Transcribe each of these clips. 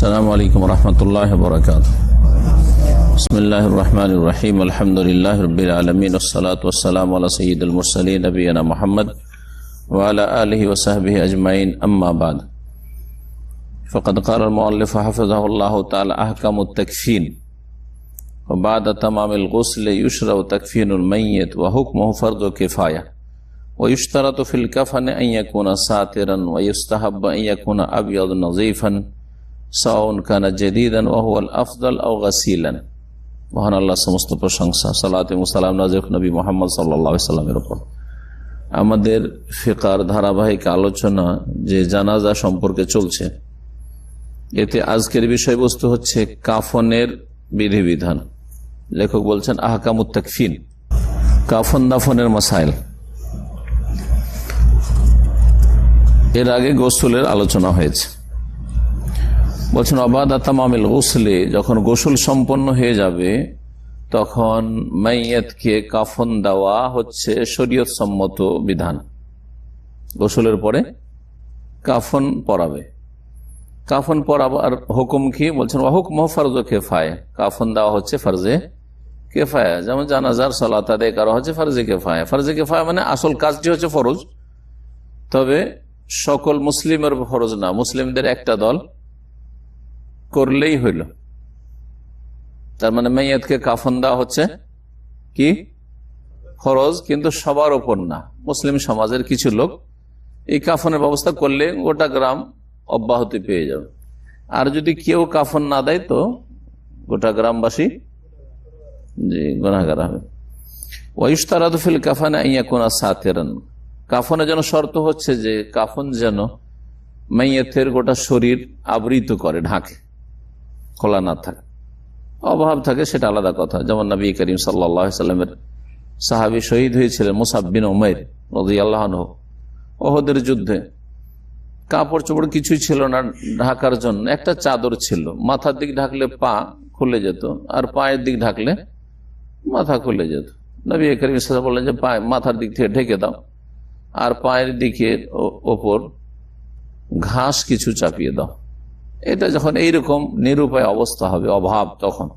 السلام عليكم ورحمة الله وبركاته. بسم الله الرحمن الرحيم. الحمد لله رب العالمين، والصلاة والسلام على سيد المرسلين نبينا محمد وعلى آله وصحبه أجمعين. أما بعد، فقد قال المؤلف حفظه الله تعالى: أحكام التكفين. وبعد تمام الغسل يشرع تكفين الميت وحكمه فرض كفاية، ويشترط في الكفن أن يكون ساترا، ويستحب أن يكون أبيض نظيفا سواء كان جديدا وهو الأفضل أو غسيلا। মহান আল্লাহ সমস্ত প্রশংসা, সালাত এবং সালাম নাযিল নবী মুহাম্মদ সাল্লাল্লাহু আলাইহি ওয়াসাল্লামের উপর। আমাদের ফিকহের ধারাবাহিক আলোচনা যে জানাজা সম্পর্কে চলছে, এতে আজকের বিষয়বস্তু হচ্ছে কাফনের বিধিবিধান। লেখক বলছেন আহকামুত তাকফিন, কাফন দাফনের মাসাইল। এর আগে গোসলের আলোচনা হয়েছে। বলছেন অবাদা তামামিল গোসলে, যখন গোসল সম্পন্ন হয়ে যাবে তখন মাইয়াতকে কাফন দেওয়া হচ্ছে শরীয়ত সম্মত বিধান। গোসলের পরে কাফন পরাবে। কাফন পরাবার হুকুম কি? বলছেন হুকমুহু ফারযু কিফায়া, কাফন দেওয়া হচ্ছে ফরজে কিফায়া। যেমন জানাজার সালাত আদায় করা হচ্ছে ফরজে কিফায়া। ফরজে কিফায়া মানে আসল কাজটি হচ্ছে ফরজ, তবে সকল মুসলিমের ফরজ না, মুসলিমদের একটা দল করলেই হইল। তার মানে মাইয়াতকে কাফন দেওয়া হচ্ছে কি ফরজ, কিন্তু সবার ওপর না। মুসলিম সমাজের কিছু লোক এই কাফনের ব্যবস্থা করলে গোটা গ্রাম অব্যাহতি পেয়ে যাবে, আর যদি কেউ কাফন না দেয় তো গোটা গ্রামবাসী গুনাহগার হবে। ওয়ায়ুশতারাতু ফিল কাফানে আন ইয়াকুনা সাতিরান, কাফনের জন্য শর্ত হচ্ছে যে কাফন যেন মাইয়াতের গোটা শরীর আবৃত করে, ঢাকে, খোলা না থাকে। অভাব থাকে সেটা আলাদা কথা। যেমন নবী করিম সাল্লাল্লাহু আলাইহি ওয়াসাল্লামের সাহাবী শহীদ হয়েছিলেন মুসাব বিন উমাইর রাদিয়াল্লাহু আনহু উহুদের যুদ্ধে। কাপড় চোপড় কিছুই ছিল না ঢাকার জন্য, একটা চাদর ছিল। মাথার দিক ঢাকলে পা খুলে যেত, আর পায়ের দিক ঢাকলে মাথা খুলে যেত। নবী করিম সাল্লাল্লাহু আলাইহি ওয়াসাল্লাম বললেন যে মাথার দিক থেকে ঢেকে দাও, আর পায়ের দিকের ওপর ঘাস কিছু চাপিয়ে দাও। এটা যখন এইরকম নিরুপায় অবস্থা হবে, অভাব তখন,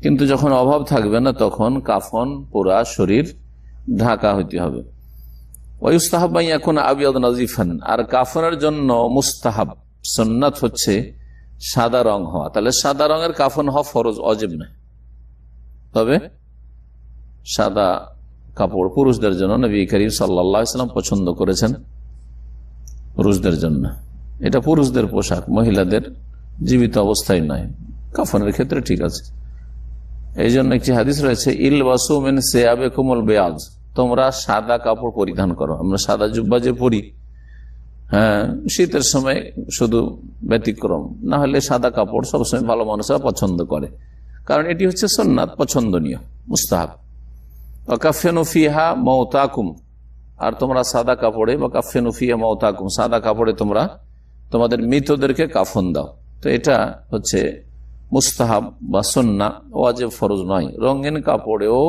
কিন্তু যখন অভাব থাকবে না তখন কাফন পুরা শরীর ঢাকা হইতে হবে। ওয়ায়ুস্তাহাব আন ইয়াকুনা আবিয়াদ নাযিফান, আর কাফনের জন্য মুস্তাহাব সুন্নাত হচ্ছে সাদা রং হওয়া। তাহলে সাদা রঙের কাফন হওয়া ফরজ, ওয়াজিব না। তবে সাদা কাপড় পুরুষদের জন্য নবী করিম সাল্লাল্লাহু আলাইহি ওয়াসাল্লাম পছন্দ করেছেন পুরুষদের জন্য। এটা পুরুষদের পোশাক, মহিলাদের জীবিত অবস্থায় নয়। কাফনের ক্ষেত্রে ঠিক আছে। এই জন্য একটি হাদিস রয়েছে, ইলবাসু মিন সিয়াবিকুমুল বিয়াজ, তোমরা সাদা কাপড় পরিধান করো। আমরা সাদা জুব্বা যে পরি, হ্যাঁ, শীতের সময় শুধু ব্যতিক্রম, না হলে সাদা কাপড় সবসময় ভালো মানুষরা পছন্দ করে, কারণ এটি হচ্ছে সুন্নাত, পছন্দনীয়, মুস্তাহাব। ওয়াকাফিনু ফিহা মাউতাকুম, আর তোমরা সাদা কাপড়ে, বা কাফিনু ফিহা মাউতাকুম, সাদা কাপড়ে তোমরা তোমাদের মৃতদেরকে কাফন দাও। তো এটা হচ্ছে মুস্তাহাব বা সুন্নাহ, ওয়াজিব ফরজ নয়। রঙিন কাপড়েও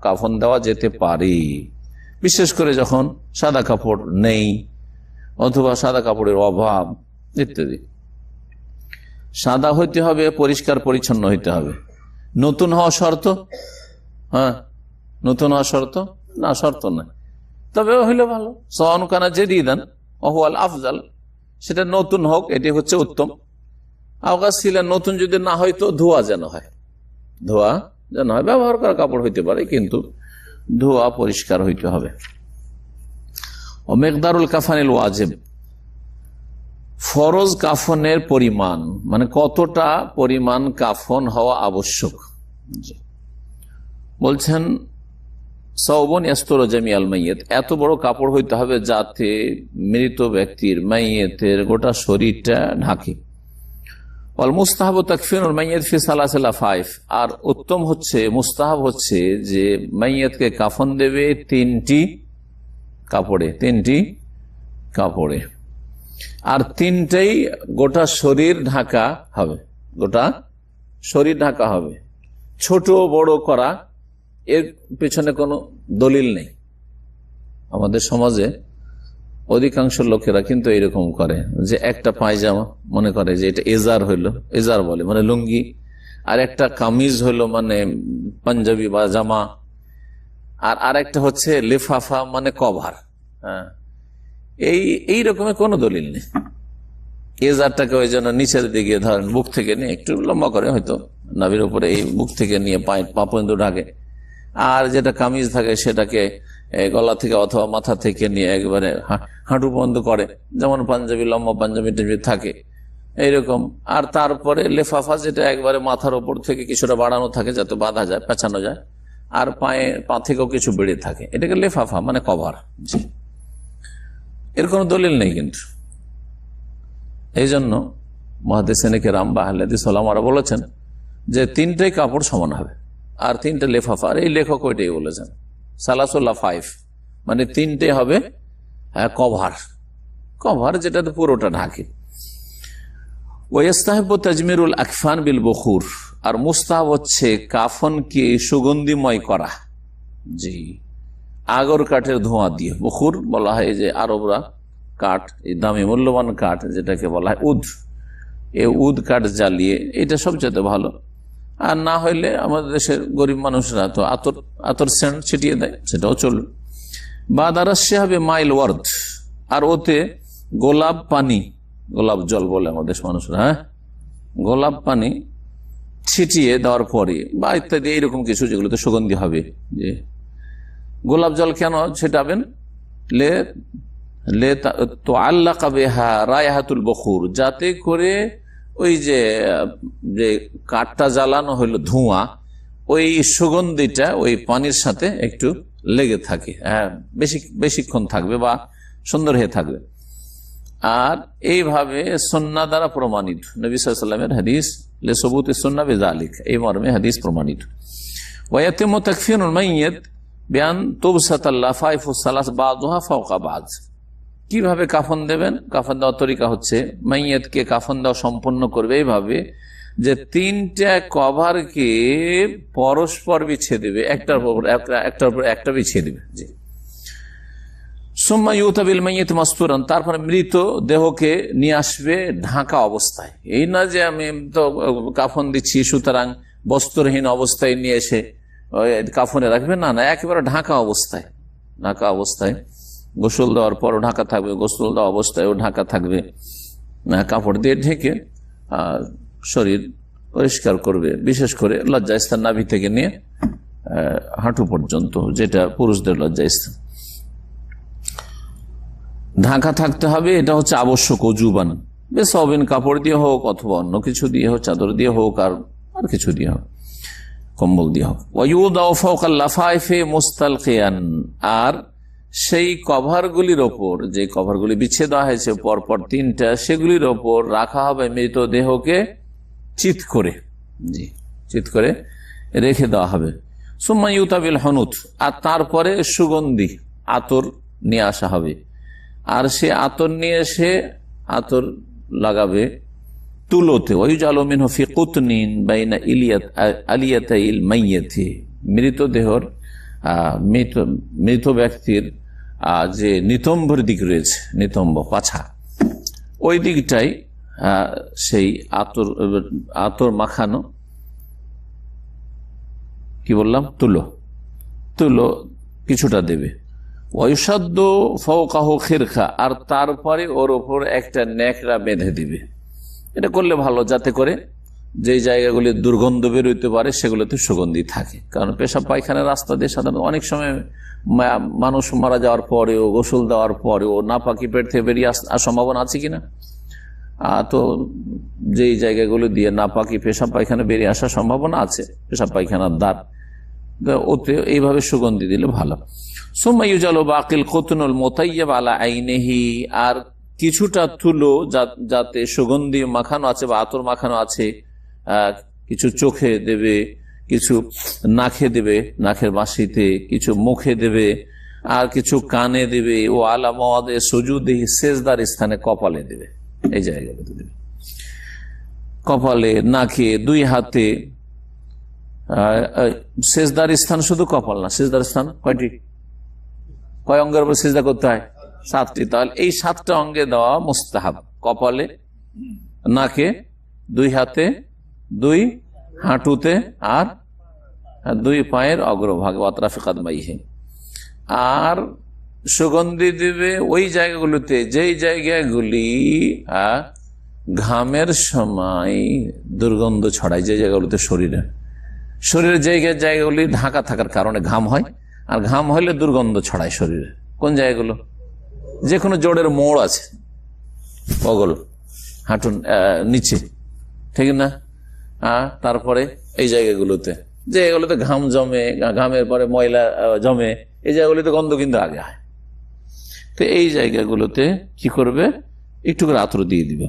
কাফন দেওয়া যেতে পারে, বিশেষ করে যখন সাদা কাপড় নেই অথবা সাদা কাপড়ের অভাব ইত্যাদি। সাদা হইতে হবে, পরিষ্কার পরিচ্ছন্ন হইতে হবে। নতুন হওয়া শর্ত? হ্যাঁ, নতুন হওয়া শর্ত না, শর্ত না, তবে হইলে ভালো। সাওয়ান কানা জাদীদান ওয়াহুয়াল আফজাল, সেটা নতুন হোক, এটি হচ্ছে উত্তম। আওগাসিলা, নতুন যদি না হয় তো ধোয়া যেন হয়, ধোয়া যেন হয়। ব্যবহার করা কাপড় হইতে পারে, কিন্তু ধোয়া পরিষ্কার হইতে হবে। ও মিকদারুল কাফানিল ওয়াজিব, ফরজ কাফনের পরিমাণ, মানে কতটা পরিমাণ কাফন হওয়া আবশ্যক। বলছেন সাওবুন ইয়াসতুরু জামিআল মাইয়িত, এত বড় কাপড় হইতে হবে যাতে মৃত ব্যক্তির, মাইয়িতের গোটা শরীরটা ঢাকে। ওয়াল মুস্তাহাবু তাকফিনুল মাইয়িত ফি সালাসিল আফাইফ, আর উত্তম হচ্ছে, মুস্তাহাব হচ্ছে যে মাইয়িতকে কাফন দেবে তিনটি কাপড়ে, আর তিনটেই গোটা শরীর ঢাকা হবে, গোটা শরীর ঢাকা হবে। ছোট বড় করা এর পেছনে কোনো দলিল নেই। আমাদের সমাজে অধিকাংশ লোকেরা কিন্তু এরকম করে যে একটা পায়জামা মনে করে যে এটা এজার হইলো, এজার বলে মানে লুঙ্গি, আর একটা কামিজ হইলো মানে পাঞ্জাবি বা জামা, আর আরেকটা হচ্ছে লিফাফা মানে কভার। হ্যাঁ, এই রকমের কোনো দলিল নেই। এজারটাকে ওই জন্য নিচের দিকে ধরেন বুক থেকে নিয়ে একটু লম্বা করে হয়তো নাভির উপরে এই বুক থেকে নিয়ে পা পর্যন্ত ঢাকে, আর যেটা কামিজ থাকে সেটাকে গলা থেকে অথবা মাথা থেকে নিয়ে একবারে হাঁটু বন্ধ করে, যেমন পাঞ্জাবি লম্বা পাঞ্জাবি টাঞ্জাবি থাকে এইরকম। আর তারপরে লেফাফা যেটা একবারে মাথার ওপর থেকে কিছুটা বাড়ানো থাকে যাতে বাঁধা যায়, পেঁচানো যায়, আর পা থেকেও কিছু বেড়ে থাকে, এটাকে লেফাফা মানে কভার। জি, এর কোনো দলিল নেই কিন্তু। এই জন্য মুহাদ্দিসিনে কেরাম বা আহলে হাদিস ওলামারা বলেছেন যে তিনটাই কাপড় সমান হবে, আর তিনটা লেফাফা। আর এই লেখক ওইটাই বলেছেন সালাসুল্লাহ 5, মানে তিনটে হবে কভার, কভার যেটা পুরোটা ঢাকে। ওয়াস্তাহিবু তাজমিরুল আকফান বিল বখুর, আর মুস্তাহাব হচ্ছে কাফনকে সুগন্ধিময় করা। জি, আগর কাঠের ধোঁয়া দিয়ে। বখুর বলা হয় যে আরবরা কাঠ, এই দামি মূল্যবান কাঠ যেটাকে বলা হয় উদ, এই উদ কাঠ জ্বালিয়ে, এটা সবচেয়ে ভালো। আর না হইলে আমাদের দেশের গরিব মানুষরা তো আতর সেন্ট ছিটিয়ে দেয়, সেটাও চলবে। বা দারাসে হবে মাইল ওয়ার্ড, আর ওতে গোলাপ পানি, গোলাপ জল বলে আমাদের মানুষরা, হ্যাঁ, গোলাপ পানি ছিটিয়ে দেওয়ার পরে বা ইত্যাদি এইরকম কিছু যেগুলোতে সুগন্ধি হবে। যে গোলাপ জল কেন ছিটাবেন? তো আল্লাহ কাবেহা রায়হাতুল বখুর, যাতে করে ওই যে কাঠটা জ্বালানো হইলো ধোঁয়া, ওই সুগন্ধিটা ওই পানির সাথে একটু লেগে থাকে, হ্যাঁ, বেশিক্ষণ থাকবে বা সুন্দর হয়ে থাকবে। আর এইভাবে সুন্নাহ দ্বারা প্রমাণিত, নবী সাল্লাল্লাহু আলাইহি ওয়াসাল্লামের হাদিস লিসুবুতি সুন্নাহ বিযালিক, এই মর্মে হাদিস প্রমাণিত। ওয়া ইয়াতিমু তাকফিনুল মাইয়িত বিআন তুবসাতাল লাফাইফুস সালাস বাযুহা ফাওকা বায। কিভাবে কাফন দেবেন? কাফন দেওয়ার তরিকা হচ্ছে মাইয়িতকে কাফন দেওয়া সম্পন্ন করবে এইভাবে যে তিনটা কভারকে পরস্পর বিছিয়ে দেবে, একটার উপর একটা বিছিয়ে দেবে। জি, সুম্মা ইউতা বিল মাইয়িত মাসতুরান, তারপরে মৃত দেহকে নিয়ে আসবে ঢাকা অবস্থায়। এই না যে আমি তো কাফন দিচ্ছি সুতরাং বস্ত্রহীন অবস্থায় নিয়ে এসে কাফনে রাখবে, না না, একেবারে ঢাকা অবস্থায়, ঢাকা অবস্থায়। গোসল দেওয়ার পরও ঢাকা থাকবে, গোসল দেওয়া অবস্থায়ও ঢাকা থাকবে, কাপড় দিয়ে ঢেকে শরীর পরিষ্কার করবে, বিশেষ করে লজ্জাস্থান নাভি থেকে নিয়ে হাঁটু পর্যন্ত, যেটা পুরুষদের লজ্জাস্থান, ঢাকা থাকতে হবে। এটা হচ্ছে আবশ্যক ওজুবান, বেশ সবিন কাপড় দিয়ে হোক অথবা অন্য কিছু দিয়ে হোক, চাদর দিয়ে হোক আর কিছু দিয়ে হোক, কম্বল দিয়ে হোক। ওয়ায়ুদাউ ফাওকাল লাফাইফি মুস্তালকিয়ান, আর সেই কভারগুলির ওপর, যে কভারগুলি বিছিয়ে দেওয়া হয়েছে পরপর তিনটা, সেগুলির ওপর রাখা হবে মৃতদেহকে চিৎ করে, জি, চিৎ করে রেখে দেওয়া হবে। সুম্মা ইউতা বিল হনুত, আর তারপরে সুগন্ধি আতর নিয়ে আসা হবে, আর সে আতর নিয়ে এসে আতর লাগাবে তুলোতে। ওয়াইজালু মিনহু ফি কুতনিন বাইনা আলিয়াতাইল মাইয়িতি, মৃতদেহর মৃত ব্যক্তির যে নিতম্বর দিক রয়েছে, নিতম্ব পাছা, ওই দিকটাই সেই আতর মাখানো, কি বললাম, তুলো কিছুটা দেবে। ওয়ায়ুসাদ্দ ফাওকাহু খিরখা, আর তারপরে ওর ওপর একটা ন্যাকড়া বেঁধে দিবে। এটা করলে ভালো, যাতে করে যে জায়গাগুলি দুর্গন্ধ বেরোতে পারে সেগুলোতে সুগন্ধি থাকে। কারণ পেশাব পায়খানার রাস্তা দিয়ে সাধারণত অনেক সময় মানুষ মারা যাওয়ার পরেও, গোসল দেওয়ার পরেও নাপাকি পেট থেকে বেরিয়ে আসার সম্ভাবনা আছে কিনা, তো যেই জায়গাগুলো দিয়ে নাপাকি পেশাব পায়খানা বেরিয়ে আসার সম্ভাবনা আছে, পেশাব পায়খানার দ্বার, ওতে এইভাবে সুগন্ধি দিলে ভালো। সুম্মা ইউজালু বাকিল কুতনুল মুতাইয়্যিব আলা আইনিহি, আর কিছুটা তুলো যাতে সুগন্ধি মাখানো আছে বা আতর মাখানো আছে, কিছু চোখে দেবে, কিছু নাকে দেবে, নাকের বাঁশিতে, কিছু মুখে দেবে, আর কিছু কানে দেবে। ও আলা মাওয়াদে সুজুদিহি, সেজদার স্থানে কপালে দেবে, এই জায়গাগুলোতে দেবে, কপালে, নাকে, দুই হাতে। সেজদার স্থান শুধু কপাল না, সেজদার স্থান কয়টি, কয় অঙ্গের উপর সেজদা করতে হয়? 7টি। তাহলে এই 7টা অঙ্গে দেওয়া মুস্তাহাব, কপালে, নাকে, 2 হাতে, 2 হাঁটুতে, আর 2 পায়ের অগ্রভাগ, ওয়াতরাফিকাত মাইহে। আর সুগন্ধি দিবে ওই জায়গাগুলোতে যেই জায়গাগুলি ঘামের সময় দুর্গন্ধ ছড়ায়, যে জায়গাগুলোতে শরীরের জায়গাগুলি ঢাকা থাকার কারণে ঘাম হয়, আর ঘাম হলে দুর্গন্ধ ছড়ায় শরীরে। কোন জায়গাগুলো? যে কোনো জোড়ের মোড় আছে, বগল, হাঁটুন নিচে, ঠিক না? তারপরে এই জায়গাগুলোতে, যে এগুলোতে ঘাম জমে, ঘামের পরে ময়লা জমে, এই জায়গাগুলোতে গন্ধ কিন্তু আগে হয়। তো এই জায়গাগুলোতে কি করবে? একটু করে আতর দিয়ে দিবে।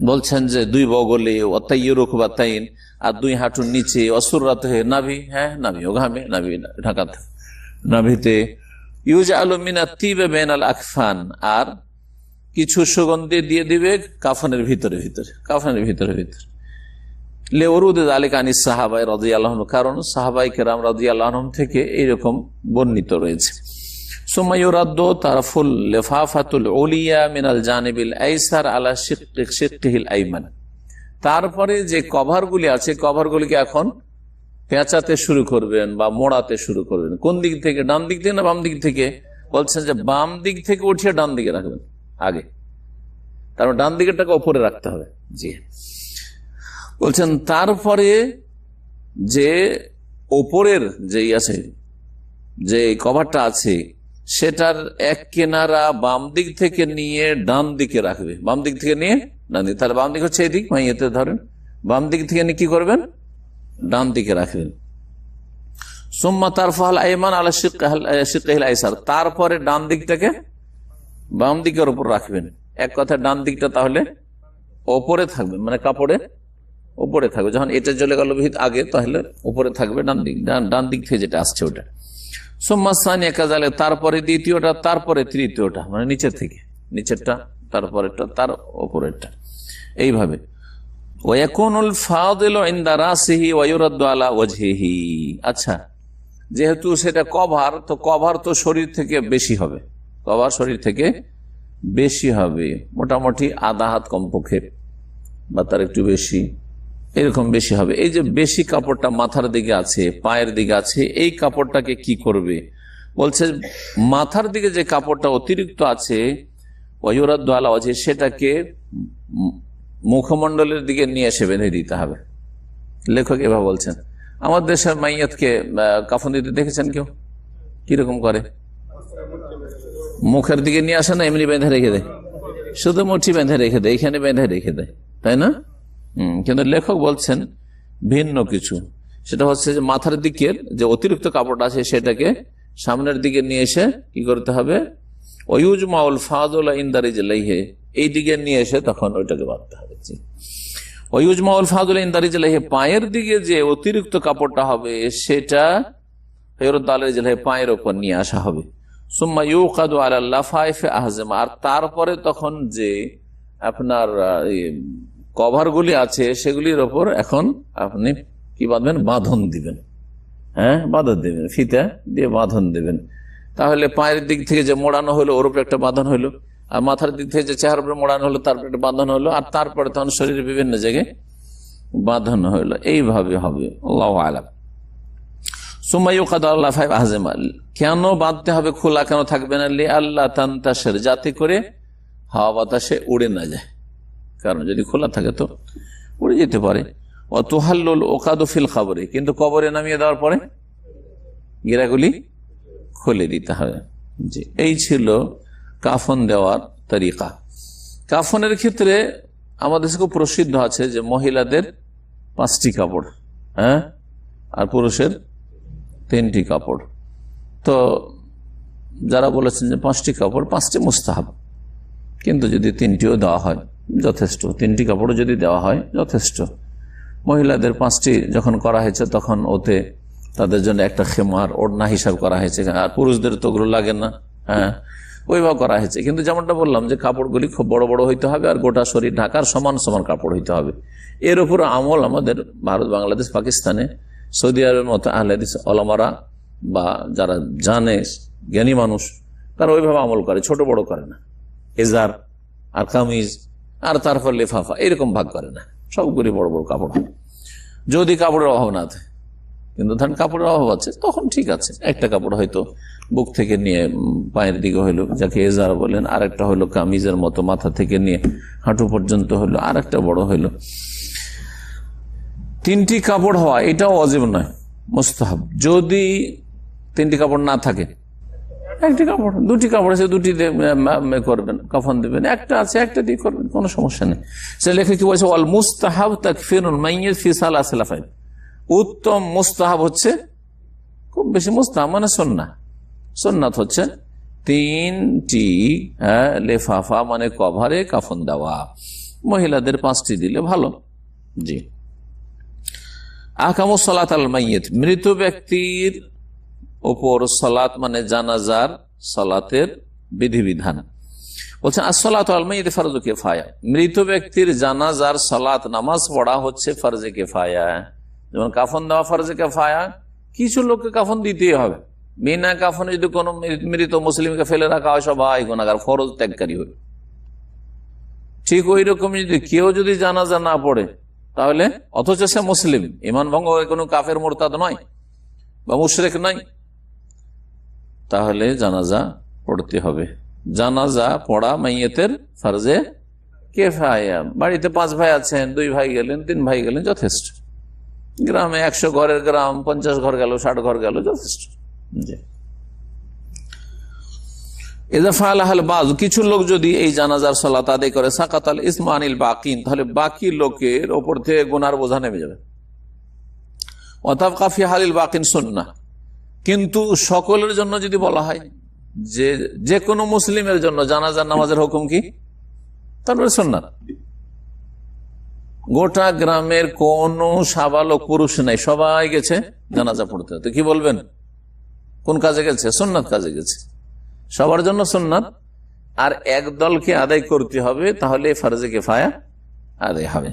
বলছেন যে 2 বগলে, অতাইন, আর 2 হাঁটুর নিচে, অসুরাত হে নাভি, হ্যাঁ নাভি, ও ঘামে নাভি ঢাকা, নাভিতে। ইউজ আলমিনা তিবে বেনাল আকফান, আর কিছু সুগন্ধি দিয়ে দিবে কাফনের ভিতরে, লেউরুদ আলিক আনিস সাহাবাই রাদিয়াল্লাহু আনহু, কারণ সাহাবাই কেরাম রাদিয়াল্লাহু আনহুম থেকে এইরকম বর্ণিত রয়েছে। সুমাইয়ুরাদ্দু তারফুল লিফাফাতুল উলিয়া মিনাল জানিবিল আইসার আলা শিক্কিহিল আইমান। তারপরে যে কভারগুলি আছে, কভারগুলিকে এখন পেঁচাতে শুরু করবেন বা মোড়াতে শুরু করবেন। কোন দিক থেকে? ডান দিক থেকে না বাম দিক থেকে? বলছেন যে বাম দিক থেকে উঠিয়ে ডান দিকে রাখবেন আগে, তারপর ডান দিকেরটাকে ওপরে রাখতে হবে। জি, বলছেন তারপরে যে ওপরের যেই আছে, যে কভারটা আছে, সেটার এক কিনারা বাম দিক থেকে নিয়ে ডান দিকে রাখবে, বাম দিক থেকে নিয়ে ডান দিকে। তাহলে বাম দিক হচ্ছে এদিক, মাইয়াতে ধরেন, বাম দিক থেকে নিয়ে কি করবেন? ডান দিকে রাখবেন। সুম্মা তারফাল আইমান আলা শিক্কিহিল আইসার, তারপরে ডান দিকটাকে বাম দিকের উপর রাখবেন। এক কথা, ডান দিকটা তাহলে ওপরে থাকবে, মানে কাপড়ে উপরে থাকবে। যখন এটা চলে গেল আগে, তাহলে উপরে থাকবে ডান দিক থেকে যেটা আসছে ওটা। সোম্মাসানি একাজালে, তারপরে দ্বিতীয়টা, তারপরে তৃতীয়টা, মানে নিচের থেকে নিচেরটা, তারপরেরটা, তার ওপরেরটা, এইভাবে। ওয়াকুনুল ফাদিলু ইনদা রাসিহি ওয়া ইউরাদ্দু আলা ওয়াজহিহি। আচ্ছা, যেহেতু সেটা কভার, তো কভার তো শরীর থেকে বেশি হবে, কভার শরীর থেকে বেশি হবে, মোটামুটি আধা হাত কমপক্ষে বা তার একটু বেশি, এরকম বেশি হবে। এই যে বেশি কাপড়টা মাথার দিকে আছে, পায়ের দিকে আছে, এই কাপড়টাকে কি করবে? বলছে মাথার দিকে যে কাপড়টা অতিরিক্ত আছে, ওয়ায়ুরাদ্দু আলা ওয়াজহি, সেটাকে মুখমণ্ডলের দিকে নিয়ে এসে বেঁধে দিতে হবে। লেখক এভাবে বলছেন। আমাদের দেশের মাইয়াতকে কাফন দিতে দেখেছেন কেউ? কিরকম করে? মুখের দিকে নিয়ে আসে না, এমনি বেঁধে রেখে দেয়, শুধু মুঠি বেঁধে রেখে দেয়, এখানে বেঁধে রেখে দেয়, তাই না? কিন্তু লেখক বলছেন ভিন্ন কিছু। সেটা হচ্ছে যে মাথার দিকের যে অতিরিক্ত কাপড় আছে, সেটাকে সামনের দিকে নিয়ে এসে কি করতে হবে? ওয়ুজমাউল ফাযুলা ইনদা রিজলাইহি, এই দিকে নিয়ে এসে তখন ওইটাকে বাঁধতে হবে। ওয়ুজমাউল ফাযুলা ইনদা রিজলাইহি, পায়ের দিকে যে অতিরিক্ত কাপড়টা হবে, সেটা পায়ের ওপর নিয়ে আসা হবে। সুম্মা ইউকাদু আলা লাফাইফি আহজামা, আর তারপরে তখন যে আপনার কভারগুলি আছে, সেগুলির ওপর এখন আপনি কি বাঁধবেন? বাঁধন দিবেন। হ্যাঁ, বাঁধন দেবেন, ফিতা দিয়ে বাঁধন দেবেন। তাহলে পায়ের দিক থেকে যে মোড়ানো হলো, ওর উপরে একটা বাঁধন হলো, আর মাথার দিক থেকে যে চেহারার উপরে মোড়ানো হলো, তারপরে একটা বাঁধন হলো, আর তারপরে তখন শরীরের বিভিন্ন জায়গায় বাঁধন হলো। এইভাবে হবে। আল্লাহু আ'লাম। সুম্মা ইউকাদু আলা লাফাইফি আহজামা, কেন বাঁধতে হবে? খোলা কেন থাকবে না? লিআল্লা তানতাশির, যাতে করে হাওয়া বাতাসে উড়ে না যায়। কারণ যদি খোলা থাকে তো উড়ে যেতে পারে। ওয়াতুহাল্লুল উকাদু ফিল কবরে, কিন্তু কবরে নামিয়ে দেওয়ার পরে গিরাগুলি খুলে দিতে হবে। জি, এই ছিল কাফন দেওয়ার তরিকা। কাফনের ক্ষেত্রে আমাদের খুব প্রসিদ্ধ আছে যে মহিলাদের 5টি কাপড়, হ্যাঁ, আর পুরুষের 3টি কাপড়। তো যারা বলেছেন যে 5টি কাপড়, 5টি মুস্তাহাব, কিন্তু যদি 3টিও দেওয়া হয় যথেষ্ট, 3টি কাপড়ও যদি দেওয়া হয় যথেষ্ট। মহিলাদের 5টি যখন করা হয়েছে, তখন ওতে তাদের জন্য একটা খেমার ওড়না হিসাব করা হয়েছে, আর পুরুষদের তো ওগুলো লাগে না, হ্যাঁ, ওইভাবে করা হয়েছে। কিন্তু যেমনটা বললাম যে কাপড়গুলি খুব বড় বড় হইতে হবে, আর গোটা শরীর ঢাকার সমান সমান কাপড় হইতে হবে। এর উপর আমল আমাদের ভারত, বাংলাদেশ, পাকিস্তানে, সৌদি আরবের মতো আহলে হাদিস ওলামারা বা যারা জানে, জ্ঞানী মানুষ, তারা ওইভাবে আমল করে, ছোট বড় করে না, এজার আর কামিজ আর তারপর লেফাফা এরকম ভাগ করে না, সবগুলি বড় বড় কাপড়। যদি কাপড়ের অভাব না থাকে, কিন্তু ধরেন কাপড়ের অভাব আছে, তখন ঠিক আছে, একটা কাপড় হয়তো বুক থেকে নিয়ে পায়ের দিকে হইলো, যাকে এজার বলেন, আর একটা হইলো কামিজের মতো মাথা থেকে নিয়ে হাঁটু পর্যন্ত হইলো, আর একটা বড় হইলো। তিনটি কাপড় হওয়া এটাও ওয়াজিব নয়, মুস্তাহাব। যদি তিনটি কাপড় না থাকে, একটি কাপড়, দুটি কাপড় আছে, দুটি করবেন, কাফন দেবেন, একটা আছে একটা দিয়ে করবেন, কোনো সমস্যা নেই। সে লেখে কি বলছে, ওয়াল মুস্তাহাব তাকফিরুল মাইয়িত ফি সালাসিল আফআল। উত্তম মুস্তাহাব হচ্ছে, খুব বেশি মুস্তাহাব মানে সুন্নাহ, সুন্নাত হচ্ছে তিনটি লেফাফা মানে কভারে কাফন দেওয়া। মহিলাদের 5টি দিলে ভালো। জি। আহকামুস সালাত আল মাইয়িত, মৃত ব্যক্তির ওপর সালাত মানে জানাজার সালাতের বিধিবিধান। বলছেন আসসালাতু আল মাইয়িত ফরজু কিফায়া, মৃত ব্যক্তির জানাজার সালাত নামাজ পড়া হচ্ছে ফরজে কিফায়া। যেমন কাফন দেওয়া ফরজে কিফায়া, কিছু লোককে কাফন দিতেই হবে, বিনা কাফনে যদি কোনো মৃত মুসলিমকে ফেলে রাখা হয় সবাই গুনাহগার, ফরজ ত্যাগকারী হল। ঠিক ওই রকম যদি কেউ যদি জানাজা না পড়ে, তাহলে অথচ সে মুসলিম, ঈমান ভঙ্গ কোনো কাফের মুরতাদ নয় বা মুশরিক নয়, তাহলে জানাজা পড়তে হবে। জানাজা পড়া মাইয়িতের ফরজে কিফায়া। বাড়িতে 5 ভাই আছেন, 2 ভাই গেলেন, 3 ভাই গেলেন, যথেষ্ট। গ্রামে 100 ঘরের গ্রাম, 50 ঘর গেল, 60 ঘর গেল, যথেষ্ট। কিছু লোক যদি এই জানাজার সালাত আদায় করে, সাকাতাল ইসমু আনিল বাকিন, তাহলে বাকি লোকের ওপর থেকে গুনার বোঝা নেমে যাবে। ওয়াতাবকা ফি হালিল বাকিন সুন্নাহ, কিন্তু সকলের জন্য যদি বলা হয় যে কোনো মুসলিমের জন্য জানাজার নামাজের হুকুম কি, তারপরে সুন্নাত। গোটা গ্রামের কোন সাবালক পুরুষ নাই, সবাই গেছে জানাজা পড়তে, তো কি বলবেন? কোন কাজে গেছে? সুন্নাত কাজে গেছে, সবার জন্য সুন্নাত। আর এক দলকে আদায় করতে হবে, তাহলে ফরজে কিফায়া আদায় হবে।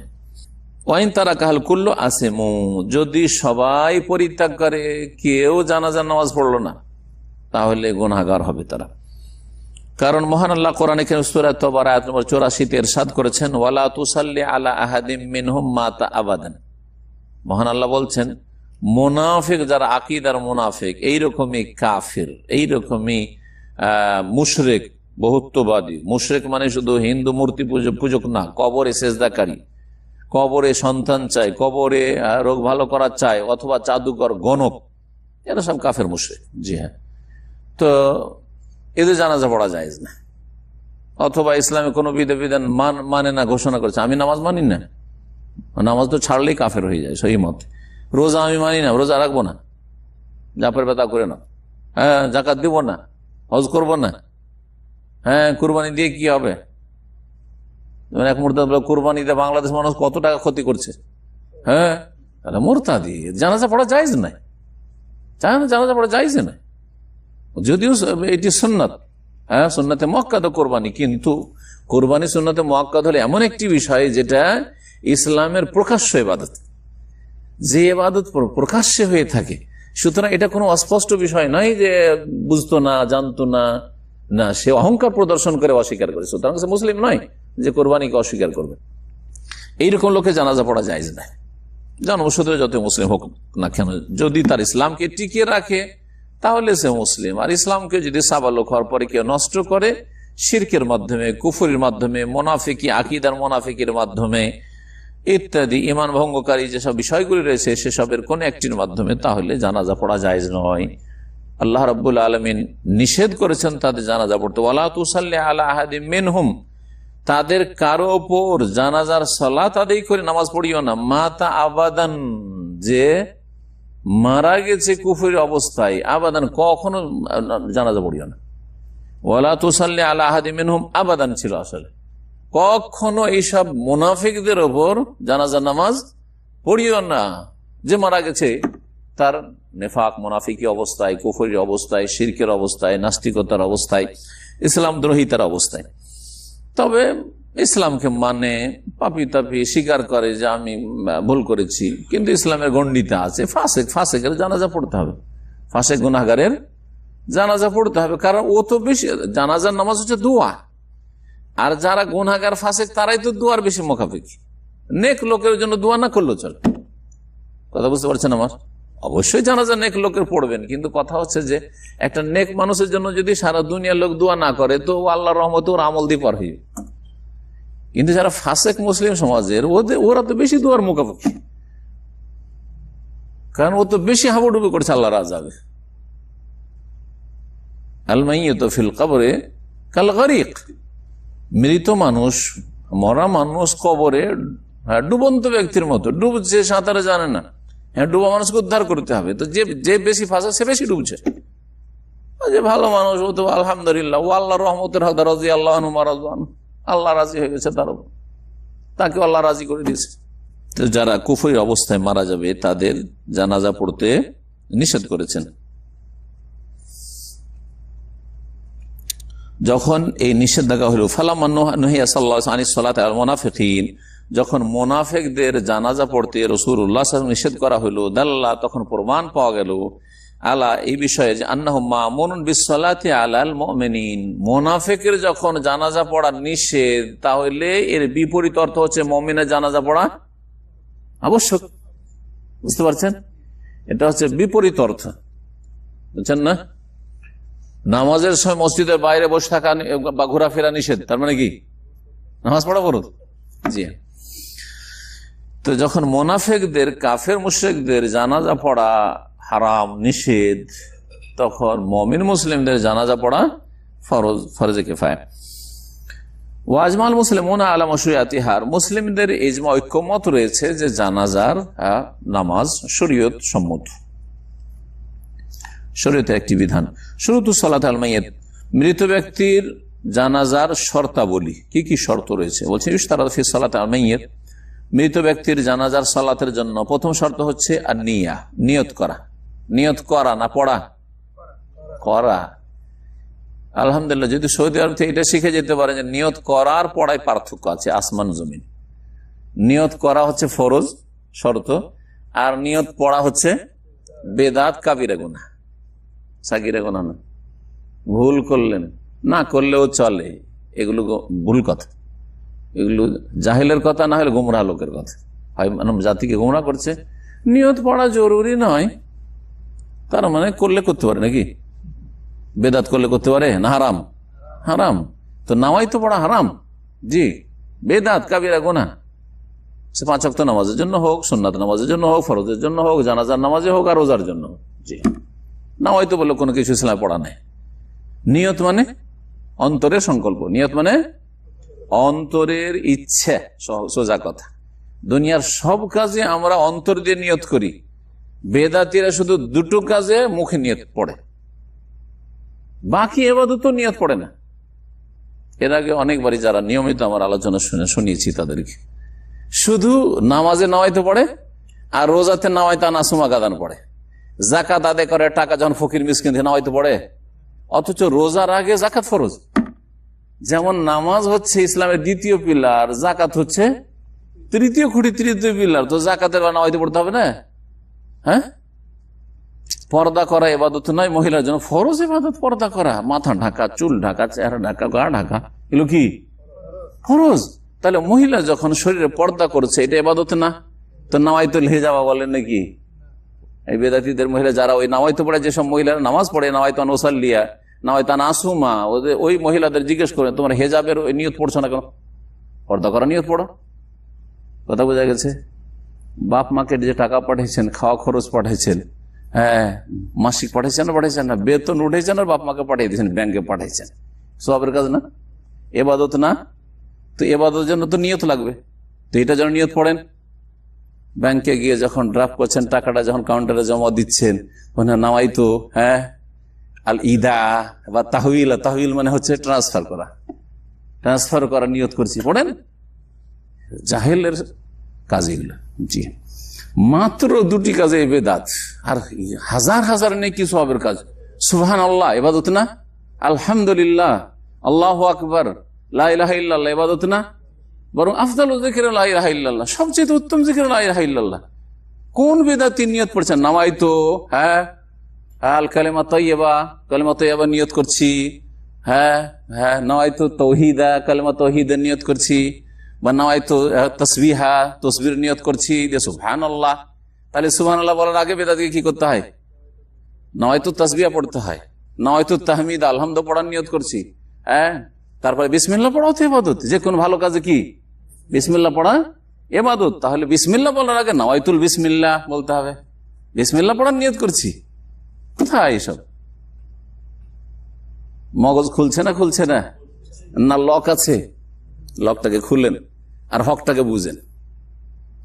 ওয়াইন তারা কাহাল কুল্লু আসিমু, যদি সবাই পরিত্যাগ করে, কেউ জানাজার নামাজ পড়লো না, তাহলে গুনাহগার হবে তারা। কারণ মহান আল্লাহ কোরআনে সূরা তাওবার আয়াত নম্বর 84 ইরশাদ করেছেন, ওয়ালা তুসাল্লি আলা আহাদিম মিনহুম মাতা আবাদান। মহান আল্লাহ বলছেন, মুনাফিক যারা আকীদার মুনাফিক, এইরকমই কাফির, এইরকমই মুশরিক, বহুত্ববাদী। মুশরিক মানে শুধু হিন্দু মূর্তি পূজক না, কবরে সেজদাকারী, কবরে সন্তান চায়, কবরে রোগ ভালো করা চায়, অথবা জাদুকর, গণক, এরা সব কাফের মুশরিক। জি হ্যাঁ, তো এদের জানাজা পড়া জায়েজ না। অথবা ইসলামে কোনো বিধান মানে না, ঘোষণা করেছে আমি নামাজ মানি না, নামাজ তো ছাড়লেই কাফের হয়ে যায়, সহি মত। রোজা আমি মানি না, রোজা রাখবো না, জাপের ব্যথা করে না, হ্যাঁ জাকাত দিব না, হজ করবো না, হ্যাঁ কুরবানি দিয়ে কি হবে? এক মুহূর্তে কুরবানিতে বাংলাদেশ মানুষ কত টাকা ক্ষতি করছে, হ্যাঁ মুরতাদি। জানাজা পড়া জায়েজ নাই, জানাজা পড়া জায়েজ নাই, যদিও এটি সুন্নাত, হ্যাঁ সুন্নাতে মুআক্কাদ কোরবানি, কিন্তু কোরবানি সুন্নাতে মুআক্কাদ হলে এমন একটি বিষয় যেটা ইসলামের প্রকাশ্য ইবাদত, যে ইবাদত প্রকাশ্যে হয়ে থাকে। সুতরাং এটা কোনো অস্পষ্ট বিষয় নয় যে বুঝতো না, জানতো না, না সে অহংকার প্রদর্শন করে অস্বীকার করে, সুতরাং সে মুসলিম নয় যে কোরবানিকে অস্বীকার করবে। এইরকম লোকে জানাজা পড়া জায়েজ না, জন্মসূত্রে যত মুসলিম হোক না কেন, যদি তার ইসলামকে টিকিয়ে রাখে তাহলে সে মুসলিম। আর ইসলামকে যদি সাবালক হওয়ার পরে কেউ নষ্ট করে শিরকের মাধ্যমে, কুফরির মাধ্যমে, মুনাফিকি আকীদার মুনাফিকের মাধ্যমে ইত্যাদি ঈমান ভঙ্গকারী যেসব বিষয়গুলি রয়েছে সেসবের কোন একটির মাধ্যমে, তাহলে জানাজা পড়া জায়েজ নয়। আল্লাহ রাব্বুল আলামিন নিষেধ করেছেন তাদের জানাজা পড়তে, ওয়ালা তুসাল্লি আলা আহাদিম মিনহুম, তাদের কারো ওপর জানাজার সালাত আদায় করে নামাজ পড়িও না, মাতা আবাদান, যে মারা গেছে কুফরের অবস্থায়, আবাদান কখনো জানাজা পড়িও না। ওয়ালা তুসাল্লি আলা আহাদিম মিনহুম আবাদান ছিল আসলে, কখনো এইসব মুনাফিকদের ওপর জানাজার নামাজ পড়িও না, যে মারা গেছে তার নেফাক মুনাফিকি অবস্থায়, কুফরি অবস্থায়, শিরকের অবস্থায়, নাস্তিকতার অবস্থায়, ইসলাম দ্রোহিতার অবস্থায়। তবে ইসলামকে মানে, পাপি তাপি স্বীকার করে যে আমি ভুল করেছি, কিন্তু ইসলামের গণ্ডিতা আছে, ফাসেকের জানাজা পড়তে হবে, ফাসেক গুনাহগারের জানাজা পড়তে হবে, কারণ ও তো বেশি, জানাজার নামাজ হচ্ছে দোয়া, আর যারা গুনাহগার ফাসিক তারাই তো দোয়ার বেশি মুখাপেক্ষি। নেক লোকের জন্য দোয়া না করলেও চলে। কথা বুঝতে পারছেন আমার? অবশ্যই জানাজা নেক লোকের পড়বেন, কিন্তু কথা হচ্ছে যে একটা নেক মানুষের জন্য যদি সারা দুনিয়ার লোক দোয়া না করে তো আল্লাহর রহমতে ওর আমল দিয়ে পার হয়ে। কিন্তু যারা ফাসেক মুসলিম সমাজের, ওরা তো বেশি দোয়ার মুখাপেক্ষি, কারণ ও তো বেশি হাবুডুবু করছে আল্লাহর আযাবে। আল মাইয়িতু ফিল কবরে কাল গরিক, মৃত মানুষ, মরা মানুষ কবরে ডুবন্ত ব্যক্তির মতো ডুবছে, সাঁতারে জানে না। হ্যাঁ, ডুবা মানুষকে উদ্ধার করতে হবে, তো যে বেশি ফাঁসা সে বেশি ডুবছে। যে ভালো মানুষ ও তো আলহামদুলিল্লাহ, ও আল্লাহর রহমতের হকদার, রাদিয়াল্লাহু আনহু মারাদওয়ান, আল্লাহ রাজি হয়ে গেছে, তাকে আল্লাহ রাজি করে দিয়েছে। তো যারা কুফরি অবস্থায় মারা যাবে তাদের জানাজা পড়তে নিষেধ করেছেন। যখন এই নিষেধাজ্ঞা হলো, ফালাম্মা নুহিয়া সাল্লাল্লাহু আলাইহি সাল্লাতু আলাল মুনাফিকিন, যখন মুনাফিকদের জানাজা পড়তে রাসূলুল্লাহ সাল্লাল্লাহু আলাইহি ওয়াসাল্লাম নিষেধ করা হলো, দাল্লা, তখন প্রমাণ পাওয়া গেল আলা, এই বিষয়ে যে আন্নাহুম মা'মুনুন বিস-সালাতি আলাল মুমিনিন, মুনাফিকের যখন জানাজা পড়া নিষেধ, তাহলে এর বিপরীত অর্থ হচ্ছে মুমিনের জানাজা পড়া আবশ্যক। বুঝতে পারছেন? এটা হচ্ছে বিপরীত অর্থ, বুঝছেন না? নামাজের সময় মসজিদের বাইরে বসে থাকা বা ঘোরাফেরা নিষেধ, তার মানে কি নামাজ পড়া ফরজ? জি। তো যখন মুনাফিকদের, কাফের মুশরিকদের জানাজা পড়া হারাম, নিষেধ, তখন মুমিন মুসলিমদের জানাজা পড়া ফরজ, ফরজে কিফায়া। ওয়াজমাল মুসলিমুনা আলা মাশরুইয়াতিহা, মুসলিমদের ইজমা, ঐক্যমত রয়েছে যে জানাজার নামাজ শরীয়ত সম্মত, শরীয়তের একটি বিধান। শুরুতু সালাত আল মাইয়িত, মৃত ব্যক্তির জানাজার শর্তাবলী, কি কি শর্ত রয়েছে বলছে। ইশতারাত ফি সালাত আল মাইয়িত, মৃত ব্যক্তির জানাজার সালাতের জন্য প্রথম শর্ত হচ্ছে আর নিয়া, নিয়ত করা। নিয়ত করা না পড়া? করা। আলহামদুলিল্লাহ, যদি সৌদি আরব থেকে এটা শিখে যেতে পারে যে নিয়ত করার পড়ায় পার্থক্য আছে আসমান জমিন। নিয়ত করা হচ্ছে ফরজ শর্ত, আর নিয়ত পড়া হচ্ছে বেদাত, কাবিরা গুনাহ, সাগিরা গুনাহ না। ভুল করলেন, না করলেও চলে, এগুলো ভুল কথা, এগুলো জাহিলের কথা, না হলে গোমরাহ লোকের কথা, হয় মানব জাতিকে গোমরাহ করছে। নিয়ত পড়া জরুরি নয়, তার মানে করলে করতে পারে নাকি? বেদাত করলে করতে পারে না? হারাম? হারাম। তো নামাই তো পড়া হারাম, জি, বেদাত, কাবিরা গুনাহ। সে 5 ওয়াক্ত নামাজের জন্য হোক, সুন্নাত নামাজের জন্য হোক, ফরজের জন্য হোক, জানাজার নামাজে হোক, আর রোজার জন্য হোক, জি। নামাই তো বলে কোনো কিছু ইসলামে পড়া নেই। নিয়ত মানে অন্তরের সংকল্প, নিয়ত মানে অন্তরের ইচ্ছে, সোজা কথা। দুনিয়ার সব কাজে আমরা অন্তর দিয়ে নিয়ত করি, বেদাতিরা শুধু দুটো কাজে মুখে নিয়ত পড়ে, বাকি ইবাদত নিয়ত পড়ে না। এর আগে অনেকবারই যারা নিয়মিত আমার আলোচনা শুনিয়েছি তাদেরকে, শুধু নামাজে নামাইতে পড়ে আর রোজাতে নামাইতে নাসুমা গাদান পড়ে, জাকাত আদায় করে টাকা যখন ফকির মিসকিন দিয়ে নামাইতে পড়ে, অথচ রোজার আগে জাকাত ফরজ। যেমন নামাজ হচ্ছে ইসলামের দ্বিতীয় পিলার, জাকাত হচ্ছে তৃতীয় খুঁটি, তৃতীয় পিলার, তো জাকাতের নামাইতে পড়তে হবে না? হ্যাঁ, পর্দা করা ইবাদত নয়, মহিলার জন্য ফরজ ইবাদত পর্দা করা, মাথা ঢাকা, চুল ঢাকা, চেহারা ঢাকা, গা ঢাকা, এগুলো কি ফরজ? তাহলে মহিলা যখন শরীরে পর্দা করছে, এটা ইবাদত না? তো নামাইতুল হিজাবা বলেন নাকি? এই বেদাতীদের মহিলা যারা ওই নামাইতে পড়ে, যেসব মহিলারা নামাজ পড়ে, নামাইতান ওসাল্লিয়া, নামাইতান আসুমা, ওই মহিলাদের জিজ্ঞেস করেন তোমার হেজাবের ওই নিয়ত পড়ছো না কেন? পর্দা করা নিয়ত পড়ো। কথা বোঝা গেছে? বাপ মাকে যে টাকা পাঠিয়েছেন, খাওয়া খরচ পাঠিয়েছেন, হ্যাঁ, মাসিক পাঠিয়েছেন না, পাঠিয়েছেন না, বেতন উঠেছেন আর বাপ মাকে পাঠিয়ে দিয়েছেন, ব্যাংকে পাঠিয়েছেন, সবের কাজ না? এবাদত না? তো এবাদতের জন্য তো নিয়ত লাগবে, তো এটা যেন নিয়ত পড়েন। ব্যাংকে গিয়ে যখন ড্রাফট করছেন, টাকাটা যখন কাউন্টারে জমা দিচ্ছেন, নামাই তো, হ্যাঁ, আল ইদা বা তাহবিল, তাহবিল মানে হচ্ছে ট্রান্সফার করা, ট্রান্সফার করা নিয়ত করছি, পড়েন। জাহেলের কাজ এগুলো, জি। মাত্র 2টি কাজে বেদাত, আর হাজার হাজার নেকি সওয়াবের কাজ। সুবহানাল্লাহ ইবাদত না? আলহামদুলিল্লাহ, আল্লাহু আকবার, লা ইলাহা ইল্লাল্লাহ ইবাদত না? বরং আফদালুল যিকর লা ইলাহা ইল্লাল্লাহ, সবচেয়ে উত্তম জিকির লা ইলাহা ইল্লাল্লাহ। কোন বেদাতি নিয়ত পড়ছেন? নামাই তো, হ্যাঁ, আল কালেমা তৈয়বা, কালেমা তৈয়বা নিয়ত করছি। হ্যাঁ হ্যাঁ, নওয়াইতু তাওহীদা, কালেমা তাওহীদের নিয়ত করছি। বা নওয়াইতু তাসবিহা, তাসবির নিয়ত করছি। সুবহানাল্লাহ, তাহলে সুবহানাল্লাহ বলার আগে বেদাতিকে কি করতে হয়? নওয়াইতু তাসবিহা পড়তে হয়। নওয়াইতু তাহমিদ, আলহামদু পড়ার নিয়ত করছি। হ্যাঁ, তারপরে বিসমিল্লাহ পড়াও তো ইবাদত। যে কোন ভালো কাজে কি বিসমিল্লাহ পড়া ইবাদত। তাহলে বিসমিল্লাহ বলার আগে নওয়াইতুল বিসমিল্লাহ বলতে হবে। বিসমিল্লাহ পড়ার নিয়ত করছি। কোথায় এসব? মগজ খুলছে না খুলছে না? না লক আছে, লকটাকে খুলেন আর হকটাকে বুঝেন।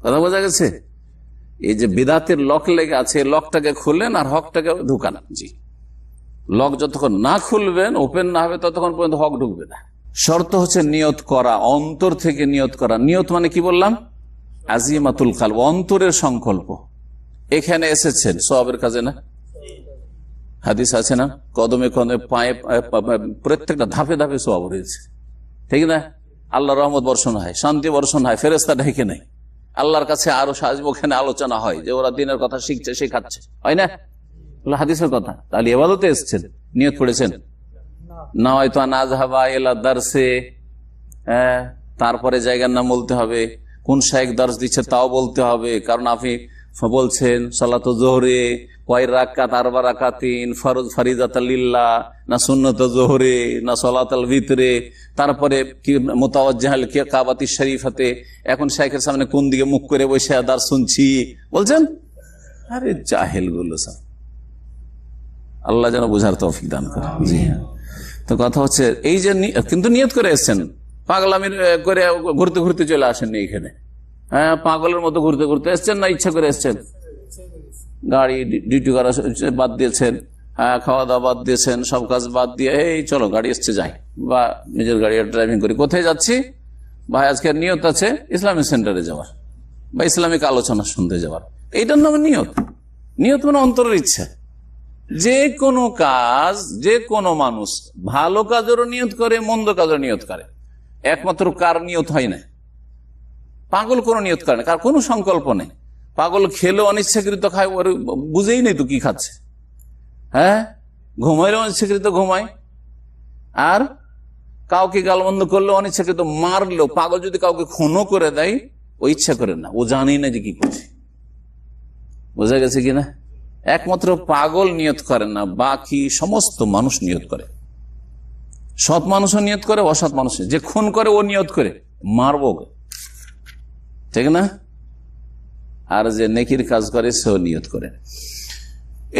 কথা বোঝা গেছে? এই যে বিদাতের লক লেগে আছে, লকটাকে খুললেন আর হকটাকে ঢুকান। জি, লক যতক্ষণ না খুলবেন, ওপেন না হবে, ততক্ষণ পর্যন্ত হক ঢুকবে না। শর্ত হচ্ছে নিয়ত করা, অন্তর থেকে নিয়ত করা। নিয়ত মানে কি বললাম? আজিমাতুল কালব, অন্তরের সংকল্প। এখানে এসেছেন সওয়াবের কাজে না? হাদিস আছে না, কদমে কদমে পায়ে প্রত্যেকটা ধাপে ধাপে সওয়াব রয়েছে, ঠিক না? আল্লাহ রহমত বর্ষণ হয়, শান্তি বর্ষণ হয়, ফেরেশতা ঢেকে নেই। আল্লাহর কাছে আরো ওখানে আলোচনা হয় যে ওরা দিনের কথা শিখছে, শেখাচ্ছে, হয় না? হাদিসের কথা। তাহলে ইবাদতে এসেছেন, নিয়ত পড়েছেন না হয়তো নাযহাবা ইলা দারসে, তারপরে জায়গার নাম বলতে হবে, কোন শাইখ দার্স দিচ্ছে তাও বলতে হবে। কারণ আপনি বলছেন সালাতুল যোহরে কয় রাকাত, 4 রাকাতিন, ফরজ ফরিজাতুল লিল্লাহ, না সুন্নত যোহরে, না সালাতুল ভিতরে, তারপরে কি মুতাওয়াজ্জিহাল কাবাতি শরীফাতে, এখন শাইখের সামনে কোন দিকে মুখ করে বসে দার্স শুনছি বলছেন। আরে জাহেল গুলো সব, আল্লাহ যেন বুঝার তৌফিক দান করে। জি হ্যাঁ, তো কথা হচ্ছে এই যে কিন্তু নিয়ত করে এসছেন, পাগলামির করে ঘুরতে ঘুরতে চলে আসেননি এখানে। হ্যাঁ, পাগলের মতো ঘুরতে ঘুরতে এসছেন না ইচ্ছা করে এসছেন? গাড়ি ডিউটি করা বাদ দিয়েছেন, খাওয়া দাওয়া বাদ দিয়েছেন, সব কাজ বাদ দিয়ে এই চলো গাড়ি এসছে যাই, বা নিজের গাড়ি ড্রাইভিং করি। কোথায় যাচ্ছি? ভাই আজকের নিয়ত আছে ইসলামিক সেন্টারে যাওয়ার বা ইসলামিক আলোচনা শুনতে যাওয়ার। এইটার নাম নিয়ত। নিয়ত মানে অন্তরের ইচ্ছা। যে কোনো কাজ, যে কোনো মানুষ ভালো কাজেরও নিয়ত করে, মন্দ কাজেরও নিয়ত করে। একমাত্র কার নিয়ত হয় না? পাগল কোনো নিয়ত করে না, কার কোনো সংকল্প নেই। পাগল খেলেও অনিচ্ছাকৃত খায়, ওর বুঝেই নেই তো কি খাচ্ছে। হ্যাঁ, ঘুমাইলেও অনিচ্ছাকৃত ঘুমায়, আর কাউকে গালমন্দ করলেও অনিচ্ছাকৃত মারলেও। পাগল যদি কাউকে খুনও করে দেয়, ও ইচ্ছা করে না, ও জানেই না যে কি করছে। বোঝা গেছে কিনা? একমাত্র পাগল নিয়ত করে না, বাকি সমস্ত মানুষ নিয়ত করে। সৎ মানুষও নিয়ত করে, অসৎ মানুষ। যে খুন করে ও নিয়ত করে মারবো, ঠিক না? আর যে নেকির কাজ করে সেও নিয়ত করে।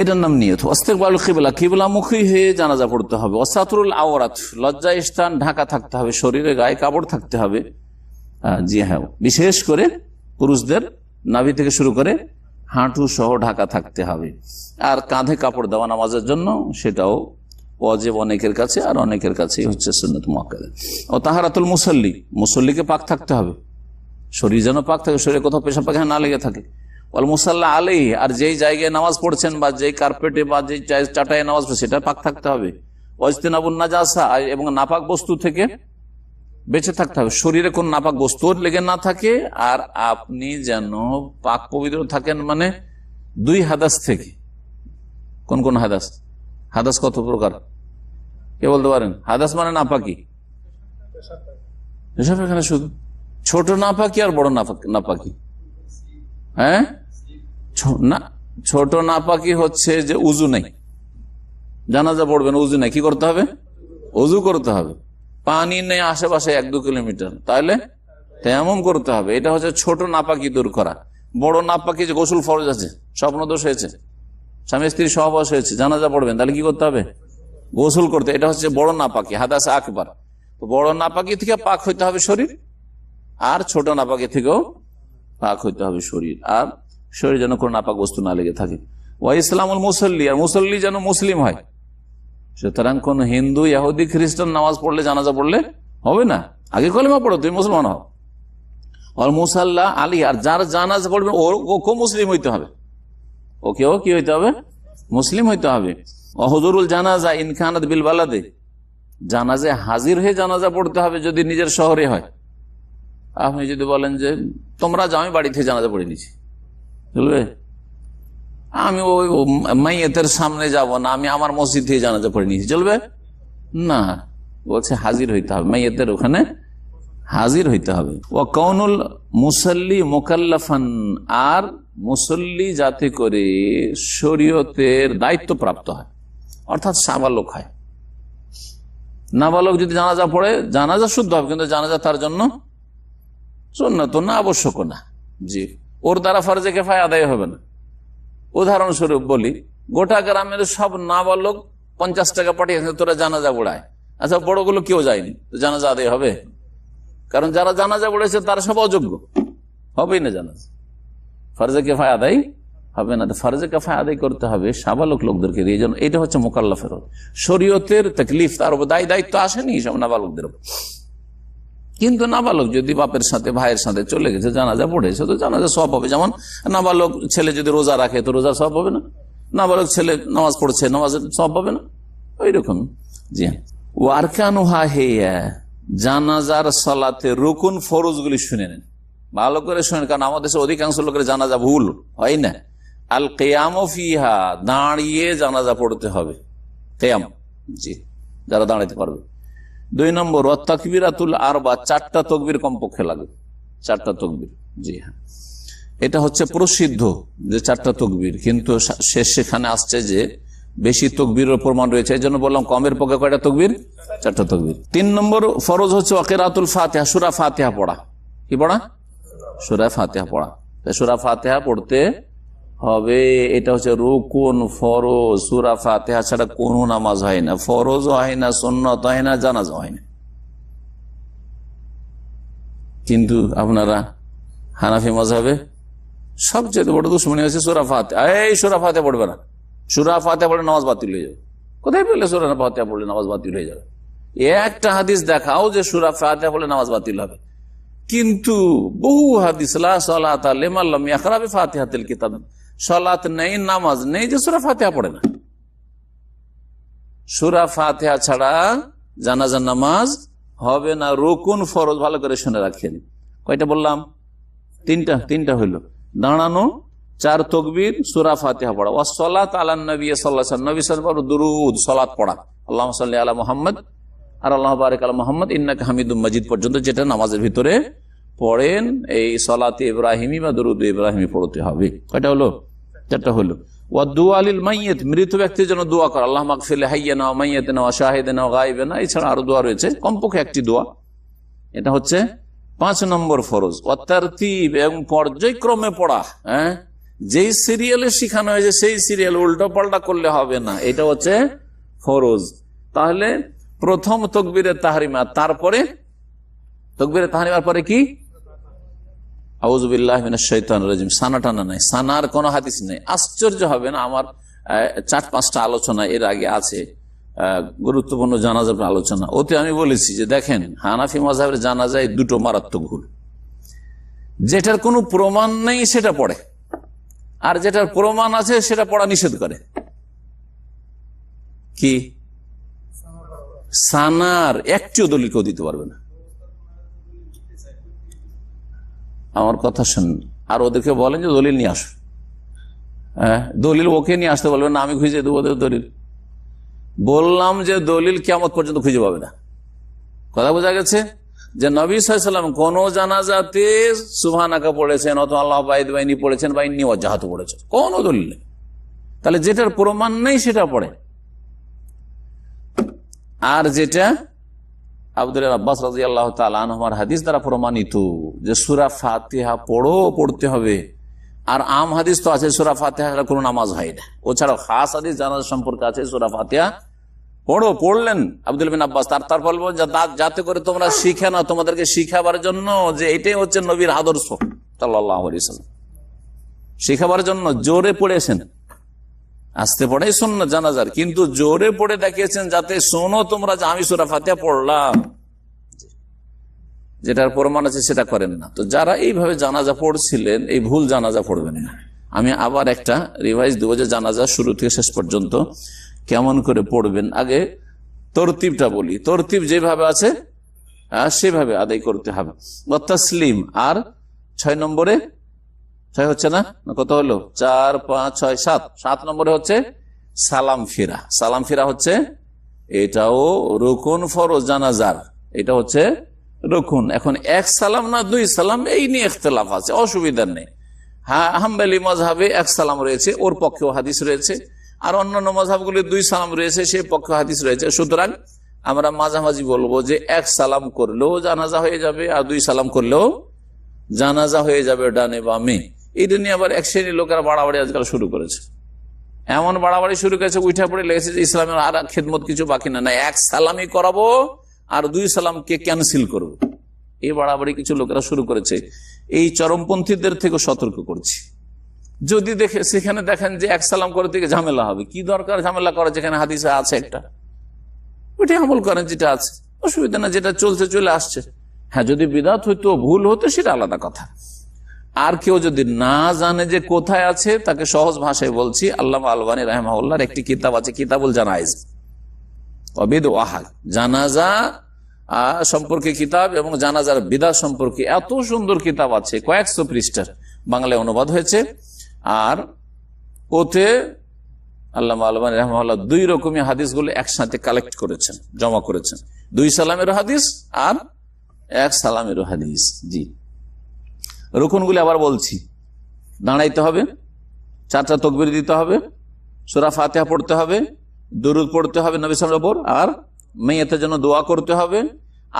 এটার নাম নিয়ত। ইস্তিকবাল কিবলা, কিবলামুখী হয়ে জানাজা পড়তে হবে। ওয়াসাতুরুল আওরাত, লজ্জা স্থান ঢাকা থাকতে হবে, শরীরে গায়ে কাপড় থাকতে হবে। জি হ্যাঁ, বিশেষ করে পুরুষদের নাভি থেকে শুরু করে হাঁটু সহ ঢাকা থাকতে হবে। আর কাঁধে কাপড় দেওয়া নামাজের জন্য, সেটাও ওয়াজিব অনেকের কাছে, আর অনেকের কাছে হচ্ছে সুন্নাত মুআক্কাদা। ও তাহারাতুল মুসাল্লি, মুসল্লিকে পাক থাকতে হবে, শরীর যেন পাক থাকে, শরীরে কোথাও পেশাব পায়খানা না লেগে থাকে। ওয়াল মুসাল্লা আলাইহি, আর যেই জায়গায় নামাজ পড়ছেন বা যেই কার্পেটে বা যেই চাটায় নামাজ পড়ছে সেটা পাক থাকতে হবে। ওয়াজতিনাবুন নাজাসা, এবং নাপাক বস্তু থেকে বেঁচে থাকতে হবে, শরীরে কোন নাপাক বস্তু লেগে না থাকে। আর আপনি যেন পাক পবিত্র থাকেন, মানে 2 হাদাস থেকে। কোন কোন হাদাস? হাদাস কত প্রকার কে বলতে পারেন? হাদাস মানে নাপাকি, এসব এখানে শুধু ছোট নাপাকি আর বড় নাপাকি। হ্যাঁ, না, ছোট নাপাকি হচ্ছে যে উজু নেই, জানাজা পড়বেন উজু নেই, কি করতে হবে? উজু করতে হবে। পানি নেই আশেপাশে 1-2 কিলোমিটার, তাহলে তায়াম্মুম করতে হবে। এটা হচ্ছে ছোট নাপাকি দূর করা। বড় নাপাকি যে গোসল ফরজ আছে, স্বপ্ন দোষ হয়েছে, স্বামী স্ত্রী সহবাস হয়েছে, জানাজা পড়বেন, তাহলে কি করতে হবে? গোসল করতে। এটা হচ্ছে বড় নাপাকি, হাদাস আকবার। তো বড় নাপাকি থেকে পাক হইতে হবে শরীর, আর ছোট নাপাকি থেকেও পাক হইতে হবে শরীর। আর শরীর যেন কোনো নাপাক বস্তু না লেগে থাকে। ওয়া ইসলামুল মুসল্লি, আর মুসল্লি যেন মুসলিম হয়। সুতরাং কোন হিন্দু, ইহুদি, খ্রিস্টান নামাজ পড়লে, জানাজা পড়লে হবে না। আগে কলেমা পড়ো, তুমি মুসলমান হও। আর মুসাল্লা আলী, আর যার জানাজা পড়বে ওকেও মুসলিম হইতে হবে, ওকেও কি হইতে হবে? মুসলিম হইতে হবে। হুজুরুল জানাজা ইনকানাত বিল বালাদে, জানাজে হাজির হয়ে জানাজা পড়তে হবে যদি নিজের শহরে হয়। আপনি যদি বলেন যে তোমরা যাও, আমি বাড়ি থেকে জানাজা পড়ে নিছি, চলবে? আমি ওই মাইয়েতের সামনে যাব না, আমি আমার মসজিদ থেকে জানাজা পড়ে নিয়েছি, চলবে না? বলছে হাজির হইতে হবে, মাইয়েতের ওখানে হাজির হইতে হবে। ও কৌনুল মুসল্লি মোকাল্লাফান, আর মুসল্লি যাতে করে শরীয়তের দায়িত্ব প্রাপ্ত হয়, অর্থাৎ সাবালক হয়। নাবালক যদি জানাজা পড়ে, জানাজা শুদ্ধ হবে, কিন্তু জানাজা তার জন্য সুন্নাত না, আবশ্যক না। জি, ওর দ্বারা ফরজে কিফায়া আদায় হবে না। উদাহরণস্বরূপ বলি, গোটা গ্রামের সব নাবালক 50 টাকা পাঠিয়েছে, তোরা জানাজা পড়ায়। আচ্ছা, বড়গুলো কেউ যায়নি, তো জানাজা আদায় হবে? কারণ যারা জানাজা পড়েছে তারা সব অযোগ্য, হবেই না জানাজা, ফরজে কিফায়া আদায় হবে না। ফরজে কিফায়া আদায় করতে হবে সাবালক লোকদেরকে। এই জন্য এটা হচ্ছে মুকাল্লাফের শরীয়তের তাকলিফ, তার উপর দায়িত্ব আসেনি সব নাবালকদের উপর। কিন্তু নাবালক যদি বাপের সাথে ভাইয়ের সাথে চলে গেছে, জানাজা পড়েছে, তো জানাজা সওয়াব হবে। যেমন নাবালক ছেলে যদি রোজা রাখে, তো রোজার সওয়াব হবে না? নাবালক ছেলে নামাজ পড়ছে, নামাজের সওয়াব হবে না? ওই রকম। জি, ওয়ারকানুহা হিয়া, জানাজার সালাতে রুকুন ফরজগুলি শুনে নেন, ভালো করে শুনেন, কারণ আমাদের অধিকাংশ লোকের জানাজা ভুল হয় না। আল কিয়াম ফিহা, দাঁড়িয়ে জানাজা পড়তে হবে, কিয়াম, জি, যারা দাঁড়াতে পারবে। 2 নম্বর তাকবীরাতুল আরবা, 4টা তকবীর কমপক্ষে লাগে, 4টা তকবীর। জি হ্যাঁ, এটা হচ্ছে প্রসিদ্ধ যে 4টা তকবীর, কিন্তু সেখানে আসছে যে বেশি তকবীরের প্রমাণ রয়েছে, এই জন্য বললাম কমের পক্ষে কয়টা তকবীর? 4টা তকবীর। 3 নম্বর ফরজ হচ্ছে কিরাতুল ফাতিহা, সূরা ফাতিহা পড়া। কি পড়া? সূরা ফাতিহা পড়া। সূরা ফাতিহা পড়তে হবে, এটা হচ্ছে রুকুন, ফরজ। সূরা ফাতিহা ছাড়া কোনো নামাজ হয় না, ফরজ হয় না, সুন্নত হয় না, জানাজা হয় না। কিন্তু আপনারা হানাফি মাযহাবে সবচেয়ে বড় দুশমনী হচ্ছে সূরা ফাতিহা। এই সূরা ফাতিহা পড়বে না, সূরা ফাতিহা পড়লে নামাজ বাতিল হয়ে যাবে। কোথায় পেলে সূরা ফাতিহা পড়লে নামাজ বাতিল হয়ে যাবে? একটা হাদিস দেখাও যে সূরা ফাতিহা পড়লে নামাজ বাতিল হবে। কিন্তু বহু হাদিস, লা সালাতা লিমান লাম ইয়াকরা বিফাতিহাতিল কিতাব, সালাত নেই, নামাজ নেই যে সূরা ফাতিহা পড়ে না। সূরা ফাতিহা ছাড়া জানাজার নামাজ হবে না। রুকুন ফরজ ভালো করে শুনে রাখেন। কয়টা বললাম? 3টা হইলো। দাঁড়ানো, 4 তকবীর, সূরা ফাতিহা পড়া। ওয়াস সালাত আলান নবী সাল্লাল্লাহু আলাইহি ওয়াসাল্লাম, নবী সাল্লাল্লাহু আলাইহি ওয়াসাল্লাম দুরূদ, সালাত পড়া। আল্লাহুম্মা সাল্লি আলা মুহাম্মদ আর আল্লাহু বারিক আলা মুহাম্মদ ইন্নাকা হামিদুম মাজিদ পর্যন্ত, যেটা নামাজের ভিতরে পড়েন, এই সালাতে ইব্রাহিমী বা দুরূদ ইব্রাহিমী পড়তে হবে। কয়টা হলো? 4টা হলো। ওয়া দুআ লিল মাইয়িত, মৃত ব্যক্তির জন্য দোয়া করা, আল্লাহুম্মা আগফির লিহাইয়িনা ওয়া মাইয়িতিনা ওয়া শাহিদিনা ওয়া গায়িবিনা। এছাড়া আরো দোয়া রয়েছে, কমপক্ষে একটি দোয়া। এটা হচ্ছে 5 নম্বর ফরজ। ওয়া তারতিব, এবং পর্যায়ক্রমে পড়া। হ্যাঁ, যেই সিরিয়ালে শিখানো হয়েছে সেই সিরিয়াল উল্টো পাল্টা করলে হবে না, এটা হচ্ছে ফরজ। তাহলে প্রথম তাকবীরে তাহরিমা, তারপরে তাকবীরে তাহরিমার পরে কি? আউযু বিল্লাহি মিনাশ শাইতানির রাজিম। সানা টানা নাই, সানার কোনো হাদিস নেই। আশ্চর্য হবে না, আমার 4-5টা আলোচনা এর আগে আছে, গুরুত্বপূর্ণ জানাজার আলোচনা, ওতে আমি বলেছি যে দেখেন, হানাফি মাযহাবের জানাজায় 2টো মারাত্মক ভুল। যেটার কোনো প্রমাণ নেই সেটা পড়ে, আর যেটার প্রমাণ আছে সেটা পড়া নিষেধ করে। কি? সানার একটিও দলিল কেউ দিতে পারবে না। আমার কথা শুনুন, আর ওদেরকে বলেন যে দলিল নিয়ে আসো। হ্যাঁ, দলিল ওকে নিয়ে আসতে বলবেন না, আমি খুঁজে দেবো দলিল। বললাম যে দলিল কিয়ামত পর্যন্ত খুঁজে পাবে না। কথা বোঝা গেছে? যে নবী সাল্লাল্লাহু আলাইহি ওয়াসাল্লাম কোন জানাজাতে সুবহানাকা পড়েছেন, অথবা আল্লাহু বাইদ বাইনি পড়েছেন, বা ইন্নী ওয়াজ্জাহাতু পড়েছেন, কোন দলিল নেই। তাহলে যেটার প্রমাণ নেই সেটা পড়ে। আর যেটা আব্দুল্লাহ আব্বাস রাদিয়াল্লাহু তাআলা আনহুর হাদিস দ্বারা প্রমাণিত যে সূরা ফাতিহা পড়তে হবে, আর আম হাদিস তো আছে সূরা ফাতিহা ছাড়া কোনো নামাজ হয় না। ও ছাড়াও খাস হাদিস জানাজা সম্পর্কে আছে, সূরা ফাতিহা পড়লেন আব্দুল্লাহ বিন আব্বাস। তারপর বলবো যাতে করে তোমরা শিখে না, তোমাদেরকে শিখাবার জন্য যে এটাই হচ্ছে নবীর আদর্শ সাল্লাল্লাহু আলাইহি ওয়াসাল্লাম, শিখাবার জন্য জোরে পড়েছেন। আস্তে পড়াই সুন্নাত জানাজার, কিন্তু জোরে পড়ে দেখিয়েছেন যাতে শোনো তোমরা যে আমি সূরা ফাতিহা পড়লাম। যেটার প্রমাণ আছে সেটা করেন না। তো যারা এইভাবে জানাজা পড়ছিলেন, এই ভুল জানাজা পড়বেন না। আমি আবার একটা রিভাইজ দেবো যে জানাজা শুরু থেকে শেষ পর্যন্ত কেমন করে পড়বেন। আগে তরতিবটা বলি, তরতিব যেভাবে আছে সেভাবে আদায় করতে হবে। তাসলিম, আর 6 নম্বরে ছয় হচ্ছে না? কত হলো? 4, 5, 6, 7। 7 নম্বরে হচ্ছে সালাম ফিরা। সালাম ফিরা হচ্ছে এটাও রুকুন ফরজ জানাজার, এটা হচ্ছে রুকুন। এখন এক সালাম না 2 সালাম, এই নিয়ে ইখতিলাফ আছে, অসুবিধা নেই। হ্যাঁ, হাম্বলি মাযহাবে 1 সালাম রয়েছে, ওর পক্ষেও হাদিস রয়েছে, আর অন্যান্য মাযহাবগুলি 2 সালাম রয়েছে, সে পক্ষে হাদিস রয়েছে। সুতরাং আমরা মাঝামাঝি বলবো যে 1 সালাম করলেও জানাজা হয়ে যাবে, আর 2 সালাম করলেও জানাজা হয়ে যাবে ডানে বামে। এটা নিয়ে আবার এক শ্রেণীর লোকেরা বাড়াবাড়ি আজকাল শুরু করেছে, এমন বাড়াবাড়ি শুরু করেছে, উঠে পড়ে লেগেছে যে ইসলামের আর খেদমত কিছু বাকি না, 1 সালামই করাবো আর 2 সালামকে ক্যান্সেল করবো। এই বাড়াবাড়ি কিছু লোকেরা শুরু করেছে। এই চরমপন্থীদের থেকে সতর্ক করছি। যদি সেখানে দেখেন যে 1 সালাম করে থেকে ঝামেলা হবে, কি দরকার ঝামেলা করা, যেখানে হাদিসে আছে একটা, ওইটা আমল করেন, যেটা আছে অসুবিধা না, যেটা চলছে চলে আসছে। হ্যাঁ, যদি বিদআত হইতো, ভুল হতো, সেটা আলাদা কথা। আর কেউ যদি না জানে যে কোথায় আছে, তাকে সহজ ভাষায় বলছি, আল্লামা আলবানী রাহিমাহুল্লাহর একটি কিতাব আছে, কিতাবুল জানাইজ ওয়া বিদআহ, জানাজা সম্পর্কে কিতাব এবং জানাজার বিদআত সম্পর্কে এত সুন্দর কিতাব আছে, কয়েকশো পৃষ্ঠার, বাংলায় অনুবাদ হয়েছে। আর ওতে আল্লামা আলবানী রাহিমাহুল্লাহ 2 রকমের হাদিসগুলো একসাথে কালেক্ট করেছেন, জমা করেছেন। 2 সালামের হাদিস আর 1 সালামের হাদিস। জি, রুকুনগুলি আবার বলছি, দাঁড়াইতে হবে, 4টা তাকবীর দিতে হবে, সূরা ফাতিহা পড়তে হবে, দুরূদ পড়তে হবে নবী সাল্লাল্লাহু আলাইহি ওয়াসাল্লাম, আর মাইয়াতের জন্য দোয়া করতে হবে,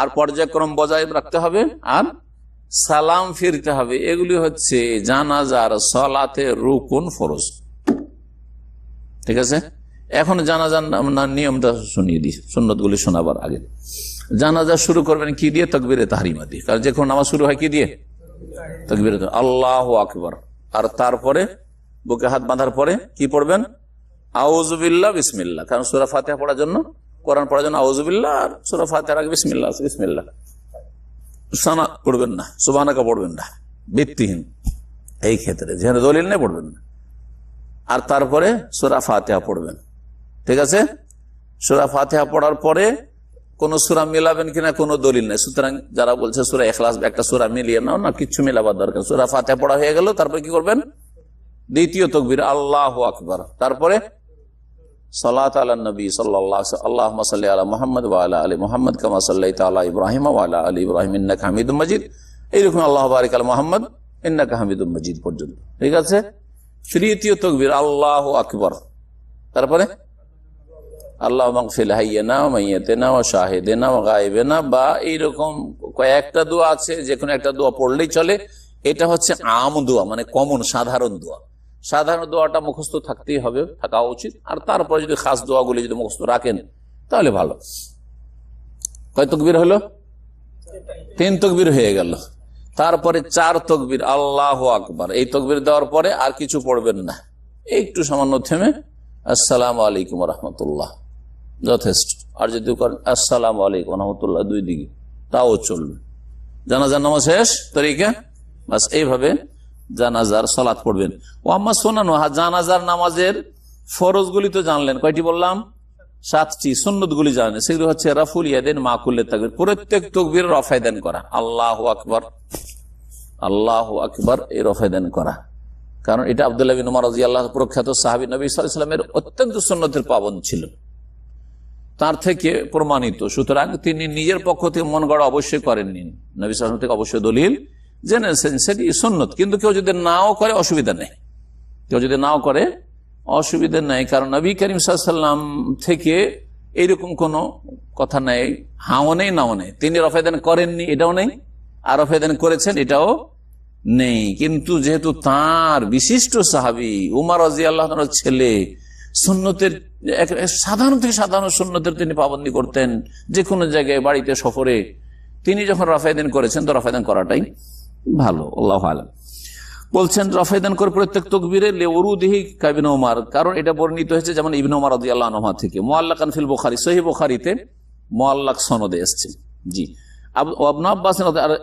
আর পর্যায়ক্রম বজায় রাখতে হবে, আর সালাম ফিরতে হবে। এগুলি হচ্ছে জানাজার সালাতে রুকুন ফরজ। ঠিক আছে, এখন জানাজার নিয়মটা শুনিয়ে দিই, সুন্নতগুলি শোনাবার আগে। জানাজা শুরু করবেন কি দিয়ে? তাকবীরে তাহরিমা দিয়ে। কারণ যখন নামাজ শুরু হয় কি দিয়ে? তাকবীরে আল্লাহু আকবার। আর তারপরে বুকে হাত বাঁধার পরে কি পড়বেন? আউযু বিল্লাহ বিসমিল্লাহ। কারণ সূরা ফাতিহা পড়ার জন্য, কোরআন পড়ার জন্য আউযু বিল্লাহ, আর সূরা ফাতিহার আগে বিসমিল্লাহ আছে, বিসমিল্লাহ। সানা পড়বেন না, সুবহানাকা পড়বেন না, ভিত্তিহীন এই ক্ষেত্রে, যেখানে দলিল নেই পড়বেন না। আর তারপরে সূরা ফাতিহা পড়বেন। ঠিক আছে, সূরা ফাতিহা পড়ার পরে কোন সূরা মিলাবেন কিনা কোনো দলিল নেই। সুতরাং যারা বলছে সূরা ইখলাস একটা সূরা মিলিয়ে নাও, না, কিছু মিলাবার দরকার। সূরা ফাতিহা পড়া হয়ে গেল, তারপরে কি করবেন? দ্বিতীয় তাকবীর আল্লাহু আকবার। তারপরে সালাত আলান নবী সাল্লাল্লাহু আলাইহি ওয়াসাল্লাম, আল্লাহুম্মা সাল্লি আলা মুহাম্মদ ওয়া আলা আলি মুহাম্মদ কামা সাল্লাইতা আলা ইব্রাহিম ওয়া আলা আলি ইব্রাহিম ইন্নাকা হামিদুম মাজিদ। এইরকম আল্লাহু বারিক আলা মুহাম্মদ ইন্নাকা হামিদুম মাজিদ পর্যন্ত। ঠিক আছে, তৃতীয় তাকবীর আল্লাহু আকবার। তারপরে আল্লাহুম্মা গফির হাইয়িনা ওয়া মাইয়িতিনা ওয়া শাহিদিনা ওয়া গায়বিনা, বা এইরকম কয়েকটা দোয়া আছে, যে কোনো একটা দোয়া পড়লেই চলে। এটা হচ্ছে আম দোয়া, মানে কমন, সাধারণ দোয়া। সাধারণ দোয়াটা মুখস্থ থাকতেই হবে, থাকা উচিত। আর তারপরে যদি খাস দোয়াগুলি যদি মুখস্থ রাখেন তাহলে ভালো। কয় তাকবীর হলো? 3 তাকবীর হয়ে গেল। তারপরে 4 তাকবীর আল্লাহু আকবার। এই তাকবীর দেওয়ার পরে আর কিছু পড়বেন না, একটু সামান্য থেমে আসসালামু আলাইকুম ওয়া রাহমাতুল্লাহ, যথেষ্ট। আর যদি করেন আসসালামু আলাইকুম ওয়া রাহমাতুল্লাহ 2 দিকে, তাও চলবে। জানাজার নামাজ শেষ তরিকা, বাস এইভাবে জানাজার সালাত পড়বেন। ও আম্মা সুনান, জানাজার নামাজের ফরজগুলি তো জানলেন, কয়টি বললাম? 7টি। সুন্নতগুলি জানেন, সেগুলো হচ্ছে রাফুল ইয়াদাইন মা কুল্লি তাকবীর, প্রত্যেক তাকবীর রফা দান করা, আল্লাহু আকবার আল্লাহু আকবার, এই রফা দান করা। কারণ এটা আব্দুল্লাহ বিন উমর রাদিয়াল্লাহু আনহু, প্রখ্যাত সাহাবী, নবী সাল্লাল্লাহু আলাইহি ওয়াসাল্লামের অত্যন্ত সুন্নতের পাবন্দ ছিল, তার থেকে প্রমাণিত। সুতরাং তিনি নিজের পক্ষ থেকে মন গড়া অবশ্যই করেননি, নবী সাল্লাল্লাহু আলাইহি ওয়াসাল্লাম থেকে অবশ্যই দলিল জেনেছেন, সেটি সুন্নত। কিন্তু কেউ যদি নাও করে অসুবিধা নেই, কেউ যদি নাও করে অসুবিধা নেই। কারণ নবী করিম সাল্লাল্লাহু আলাইহি ওয়াসাল্লাম থেকে এইরকম কোনো কথা নেই, হাও নেই নাও নেই। তিনি রফায়দান করেননি, এটাও নেই, আর রফায়দান করেছেন, এটাও নেই। কিন্তু যেহেতু তার বিশিষ্ট সাহাবী উমর রাদিয়াল্লাহু আনহুর ছেলে, সুন্নতের সাধারণ থেকে সাধারণ সুন্নতের তিনি পাবন্দি করতেন, যে কোনো জায়গায়, বাড়িতে, সফরে। তিনি যখন রফায়দান করেছেন, তো রফায়দান করাটাই ভালো। আল্লাহু আ'লাম। বলছেন রফায়দান করে প্রত্যেক তাকবীরে লিউরুদিহি কাবিন ওমর, কারণ এটা বর্ণিত হয়েছে যেমন ইবনে ওমর রাদিয়াল্লাহু আনহু থেকে, মুআল্লাকান ফিল বুখারী, সহিহ বুখারীতে মুআল্লাক সনদে এসেছে। জি, ইবনে আব্বাস,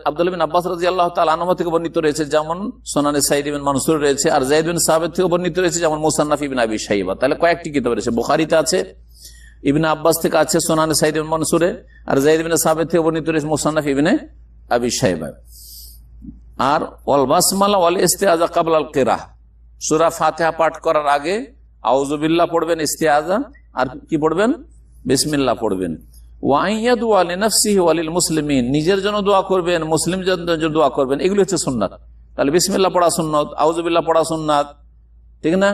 আব্দুল্লাহ বিন আব্বাস রাদিয়াল্লাহু তাআলা আনহু থেকে বর্ণিত রয়েছে, যেমন সুনানে সাঈদ বিন মানসুর রয়েছে, আর যায়েদ বিন সাবিত থেকে বর্ণিত রয়েছে, যেমন মুসান্নাফ ইবনে আবি শাইবা। তাহলে কয়েকটি কিতাব রয়েছে, বুখারীতে আছে, ইবনে আব্বাস থেকে আছে সুনানে সাঈদ বিন মানসুরে, আর যায়েদ বিন সাবিত থেকে বর্ণিত রয়েছে মুসান্নাফ ইবনে আবি শাইবা। আর ওয়াল বাসমালা ওয়াল ইস্তিআজা ক্বাবলাল কিরাহ, সূরা ফাতিহা পাঠ করার আগে আউযু বিল্লাহ পড়বেন, ইস্তিআজা আর কি পড়বেন, বিসমিল্লাহ পড়বেন। ওয়া আইয়াদু লিনাফসিহি ওয়া লিল মুসলিমিন, নিজের জন্য দোয়া করবেন, মুসলিমদের জন্য দোয়া করবেন, এগুলো হচ্ছে সুন্নাত। তাহলে বিসমিল্লাহ পড়া সুন্নাত, আউযু বিল্লাহ পড়া সুন্নাত, ঠিক না?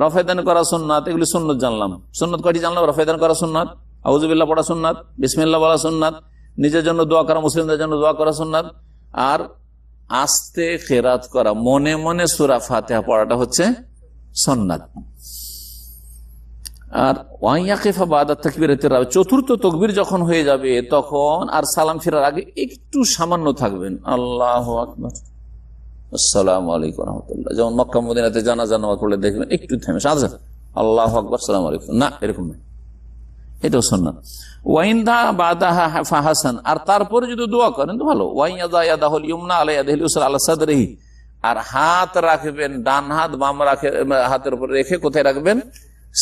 রফায়দান করা সুন্নাত, এগুলি সুন্নাত জানলাম। সুন্নাত কয়টি জানলাম? রফায়দান করা সুন্নাত, আউযু বিল্লাহ পড়া সুন্নাত, বিসমিল্লাহ বলা সুন্নাত, নিজের জন্য দোয়া করা, মুসলিমদের জন্য দোয়া করা সুন্নাত, আর আস্তে কেরাত করা, মনে মনে সূরা ফাতিহা পড়াটা হচ্ছে সুন্নাত। আর ওয়াইয়াকিফা বাদা তাকবীরাতির রাবি, চতুর্থ তাকবীর যখন হয়ে যাবে তখন আর সালাম ফেরার আগে একটু সামান্য থাকবেন, আল্লাহু আকবার, আসসালামু আলাইকুম রাহমাতুল্লাহ। যেমন মক্কা মদিনাতে জানাজা নামাজ পড়লে দেখবেন একটু থেমে সাথে আল্লাহু আকবার আসসালামু আলাইকুম, না এরকম না, এটাও সুন্নাত। ওয়াইনদা বাদাহা ফাহাসান, আর তারপরে যদি দোয়া করেন তো ভালো। ওয়াইয়াদা ইয়াদাহুল ইউমনা আলা ইয়াদিহিল ইউসরা আলা সাদরিহি, আর হাত রাখবেন, ডান হাত বাম হাতের উপর রেখে কোথায় রাখবেন?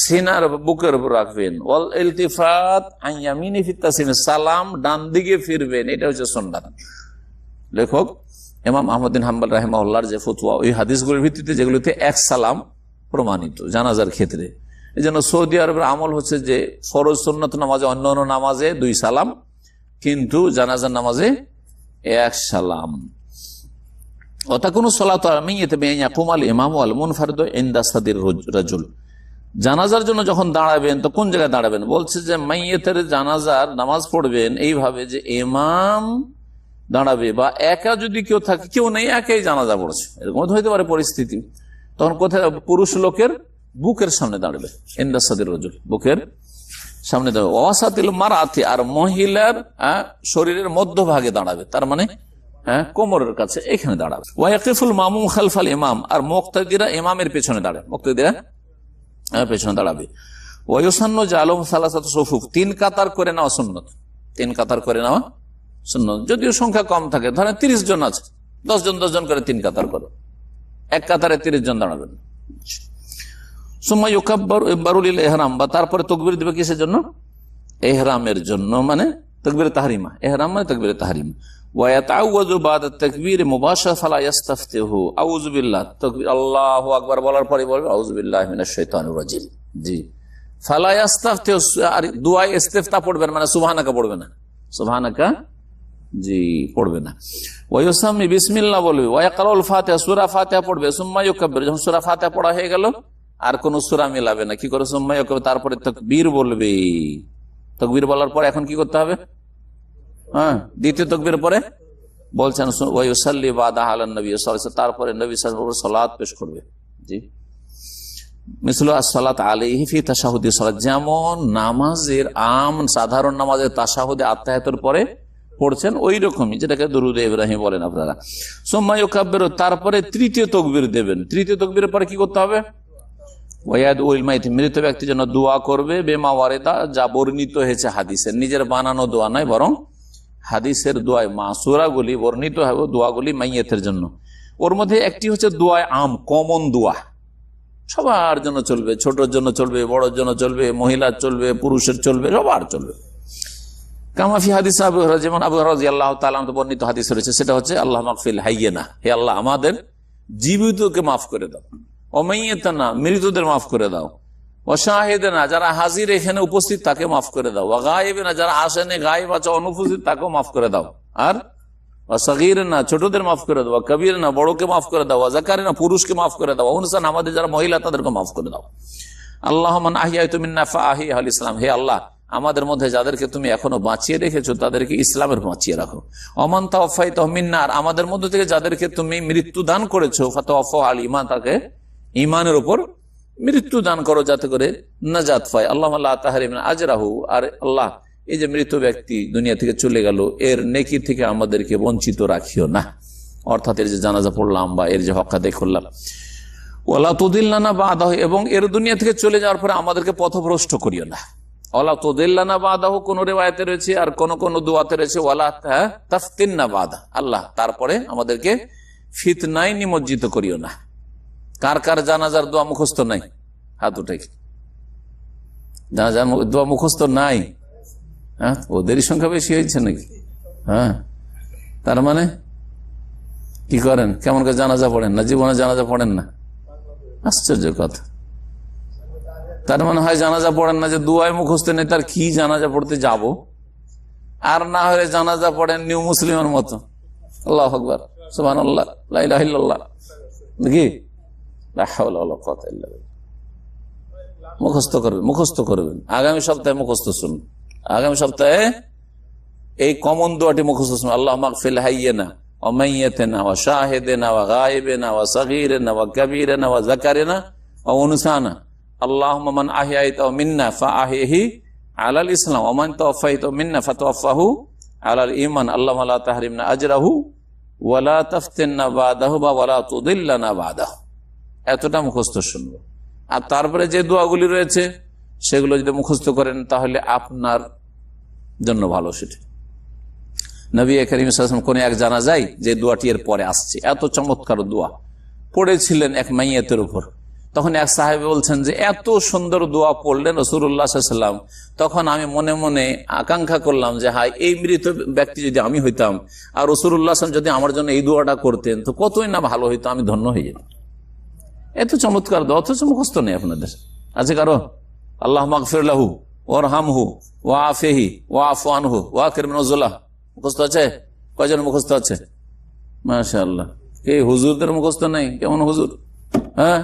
সিনার বুকের উপর রাখবেন। ওয়াল ইলতিফাত আন ইয়ামিনি ফিত তাসলিম, সালাম ডান দিকে ফিরবেন, এটা হচ্ছে সুন্নাত। লেখক ইমাম আহমদ বিন হাম্বল রাহিমাহুল্লাহর যে ফতোয়া, ওই হাদিসগুলোর ভিত্তিতে যেগুলোতে এক সালাম প্রমাণিত জানাজার ক্ষেত্রে, এই জন্য সৌদি আরবের আমল হচ্ছে যে ফরজ সুন্নাত নামাজে, অন্য অন্য নামাজে 2 সালাম, কিন্তু জানাজার নামাজে 1 সালাম। জানাজার জন্য যখন দাঁড়াবেন তো কোন জায়গায় দাঁড়াবেন? বলছে যে মাইয়েতের জানাজার নামাজ পড়বেন এইভাবে যে ইমাম দাঁড়াবে, বা একা যদি কেউ থাকে, কেউ নেই, একাই জানাজা পড়ছে, এরকম হইতে পারে পরিস্থিতি, তখন কোথায়? পুরুষ লোকের বুকের সামনে দাঁড়াবে, ইনদা সাদির রাজুল, বুকের সামনে দাঁড়াবে। ওয়াসাতিল মারাতি, আর মহিলার শরীরের মধ্যভাগে দাঁড়াবে, তার মানে কোমরের কাছে, এখানে দাঁড়াবে। ওয়াকিফুল মামুম খালফাল ইমাম, আর মুক্তাদিরা ইমামের পেছনে দাঁড়াবে, মুক্তাদিরা পেছনে দাঁড়াবে। ওয়ায়ুসান্নু জালুম সালাসাত সুফুফ, 3 কাতার করে নেওয়া সুন্নত, 3 কাতার করে নেওয়া সুন্নত, যদিও সংখ্যা কম থাকে, ধরেন 30 জন আছে, 10 জন 10 জন করে 3 কাতার করো, 1 কাতারে 30 জন দাঁড়াবেন। সুম্মা ইউকাব্বারু ইবারুল ইহরাম, বা তারপরে তাকবীর দিবে কিসের জন্য? ইহরামের জন্য, মানে তাকবীরে তাহরিমা, ইহরাম মানে তাকবীরে তাহরিমা। ওয়া ইয়াতাআওয়াযু বাদা তাকবীর মুবাশশারা ফালা ইস্তাফতিহু, আউযু বিল্লাহ, তাকবীর আল্লাহু আকবার বলার পরে বলবে আউযু বিল্লাহি মিনাশ শাইতানির রাজিম, জি। ফালা ইস্তাফতিহু, আর দুআয়ে ইস্তিফতা পড়বেন, মানে সুবহানাকা পড়বে না, সুবহানাকা, জি, পড়বে না। ওয়া ইউসাম্মি বিসমিল্লাহ বলবে। ওয়া ইয়াকরাউল ফাতিহা, সূরা ফাতিহা পড়বে। সুম্মা ইউকাব্বির, যখন সূরা ফাতিহা পড়া হয়ে গেল আর কোন সূরা মিলাবে না, কি করে? সুম্মা ইউকাব্বির, তারপরে তাকবীর বলবে। তাকবীর বলার পরে এখন কি করতে হবে? দ্বিতীয় তাকবীর পরে বলছেন ওয়া ইউসাল্লি বাদাহা আলান নবী সাল্লাল্লাহু আলাইহি ওয়াসাল্লাম, তারপরে নবী সাল্লাল্লাহু আলাইহি ওয়াসাল্লাম সালাত পেশ করবে, জি। মিসলু আসসালাত আলাইহি ফি তাশাহুদি সালাত, যেমন নামাজের সাধারণ নামাজের তাশাহুদে আত্তাহিয়াতের পরে পড়ছেন, ওই রকমই, যেটাকে দুরুদে ইব্রাহিম বলেন আপনারা। সুম্মা ইউকাব্বিরু, তারপরে তৃতীয় তাকবীর দেবেন। তৃতীয় তাকবীরের পরে কি করতে হবে? ওয়ায়াদউল মাইত, মৃত ব্যক্তির জন্য দোয়া করবে, বেমা ওয়ারিদা, যা বর্ণিত হয়েছে হাদিসের, নিজের বানানো দোয়া নয়, বরং হাদিসের দোয়ায় মাসুরাগুলি বর্ণিত হবে, দোয়াগুলি মাইয়েতের জন্য। ওর মধ্যে একটি হচ্ছে দোয়ায় কমন দোয়া, সবার জন্য চলবে, ছোটর জন্য চলবে, বড়র জন্য চলবে, মহিলার চলবে, পুরুষের চলবে, সবার চলবে। কামাফি হাদিস আবু হুরায়রা, যেমন আবু হুরায়রা রাদিয়াল্লাহু তাআলা আনহু বর্ণিত হাদিস রয়েছে, সেটা হচ্ছে আল্লাহ মাগফিল হাইয়িনা, হে আল্লাহ আমাদের জীবিতকে মাফ করে দাও, ও মাইয়িতানা, মৃতদের মাফ করে দাও, ও শাহিদানা, যারা হাজির এখানে উপস্থিত তাকে মাফ করে দাও, ও গায়েবিনা, যারা আসেনি, গায়েব আছে অনুপস্থিত, তাকেও মাফ করে দাও, আর ও সগীরনা, ছোটদের মাফ করে দাও, কবীরনা, বড়কে মাফ করে দাও, ও যাকারিনা, পুরুষকে মাফ করে দাও, উনসান, আমাদের যারা মহিলা তাদেরকে মাফ করে দাও। আল্লাহুম্মা আহইয়াতু মিন্না ফাআহিয়াল ইসলাম, হে আল্লাহ আমাদের মধ্যে যাদেরকে তুমি এখনো বাঁচিয়ে রেখেছো তাদেরকে ইসলামের বাঁচিয়ে রাখো। ওমান তাওফাইতাহু মিন্না, আর আমাদের মধ্য থেকে যাদেরকে তুমি মৃত্যু দান করেছো, ফাতাওয়াফাহু আল ঈমান, তাকে ঈমানের উপর মৃত্যু দান করো, যাতে করে নাজাত পায়। আল্লাহুম্মা লা তাহরিমনা আজরাহু, আর আল্লাহ এই যে মৃত ব্যক্তি দুনিয়া থেকে চলে গেল, এর নেকি থেকে আমাদেরকে বঞ্চিত রাখিও না, অর্থাৎ এর যে জানাজা পড়লাম বা এর যে হক আদায় করলাম। ওয়ালা তুদিল্লানা বাদাহু, এবং এর দুনিয়া থেকে চলে যাওয়ার পরে আমাদেরকে পথভ্রষ্ট করিও না। ওয়ালা তুদিল্লানা বাদাহু কোন রিওয়ায়াতে রয়েছে, আর কোন কোন দুআতে রয়েছে ওয়ালা তাফতিননা বাদা, আল্লাহ তারপরে আমাদেরকে ফিতনায় নিমজ্জিত করিও না। কার কার জানাজার দোয়া মুখস্থ নাই? হাত উঠাই। জানাজার দোয়া মুখস্থ নাই? ওদেরই সংখ্যা বেশি হয়েছে নাকি? তার মানে কি করেন? কেমন করে জানাজা পড়েন না? জীবনে জানাজা পড়েন না? আশ্চর্য কথা। তার মানে হয় জানাজা পড়েন না, যে দুয়ায় মুখস্থ নেই, তার কি জানাজা পড়তে যাব? আর না হলে জানাজা পড়েন নিউ মুসলিমের মতো, আল্লাহু আকবার, সুবহানাল্লাহ, লা ইলাহা ইল্লাল্লাহ, নাকি লা হাওলা ওয়ালা কুওয়াতা ইল্লা বিল্লাহ। মুখস্থ করবেন। আগামী সপ্তাহে মুখস্থ শুনুন, আগামী সপ্তাহে এই কমন দোয়াটি মুখস্থ শুনুন। আল্লাহুম্মা আগফির হাইয়িনা ওয়া মাইয়িতিনা ওয়া শাহিদিনা ওয়া গায়িবিনা ওয়া সাগীরিনা ওয়া কাবীরিনা ওয়া যাকারিনা ওয়া উনসানা। আল্লাহুম্মা মান আহইয়াতাহু মিন্না ফাআহইহি আলাল ইসলাম ওয়া মান তাওফাইতাহু মিন্না ফাতাওফাহু আলাল ঈমান। আল্লাহুম্মা লা তাহরিমনা আজরাহু ওয়া লা তাফতিননা বাদাহু ওয়া লা তুদিল্লানা বাদাহু। এতটা মুখস্থ শুনবো। আর তারপরে যে দোয়াগুলি রয়েছে সেগুলো যদি মুখস্থ করেন তাহলে আপনার জন্য ভালো। সেটা নবী করিম সাল্লাল্লাহু আলাইহি ওয়াসাল্লাম কোন এক জানাজায় যে দোয়াটি এর পরে আসছে, এত চমৎকার দোয়া পড়েছিলেন এক মাইয়াতের উপর। তখন এক সাহাবী বলছেন যে এত সুন্দর দোয়া পড়লেন রাসূলুল্লাহ সাল্লাল্লাহু আলাইহি ওয়াসাল্লাম, তখন আমি মনে মনে আকাঙ্ক্ষা করলাম যে হায়, এই মৃত ব্যক্তি যদি আমি হইতাম আর রাসূলুল্লাহ সাল্লাল্লাহু আলাইহি ওয়াসাল্লাম যদি আমার জন্য এই দোয়াটা করতেন তো কতই না ভালো হইতো, আমি ধন্য হয়ে যেতাম। এত চমৎকার দোয়া, অথচ মুখস্থ নেই আপনাদের। আছে কারো? আল্লাহুম্মা আগফির লাহু ওয়ারহামহু ওয়াআফিহি ওয়াআফু আনহু ওয়াকরিম নুজুলাহ মুখস্থ আছে? কয়জন মুখস্থ আছে? মাশাআল্লাহ। এই হুজুরদের মুখস্থ নাই? কেমন হুজুর? হ্যাঁ,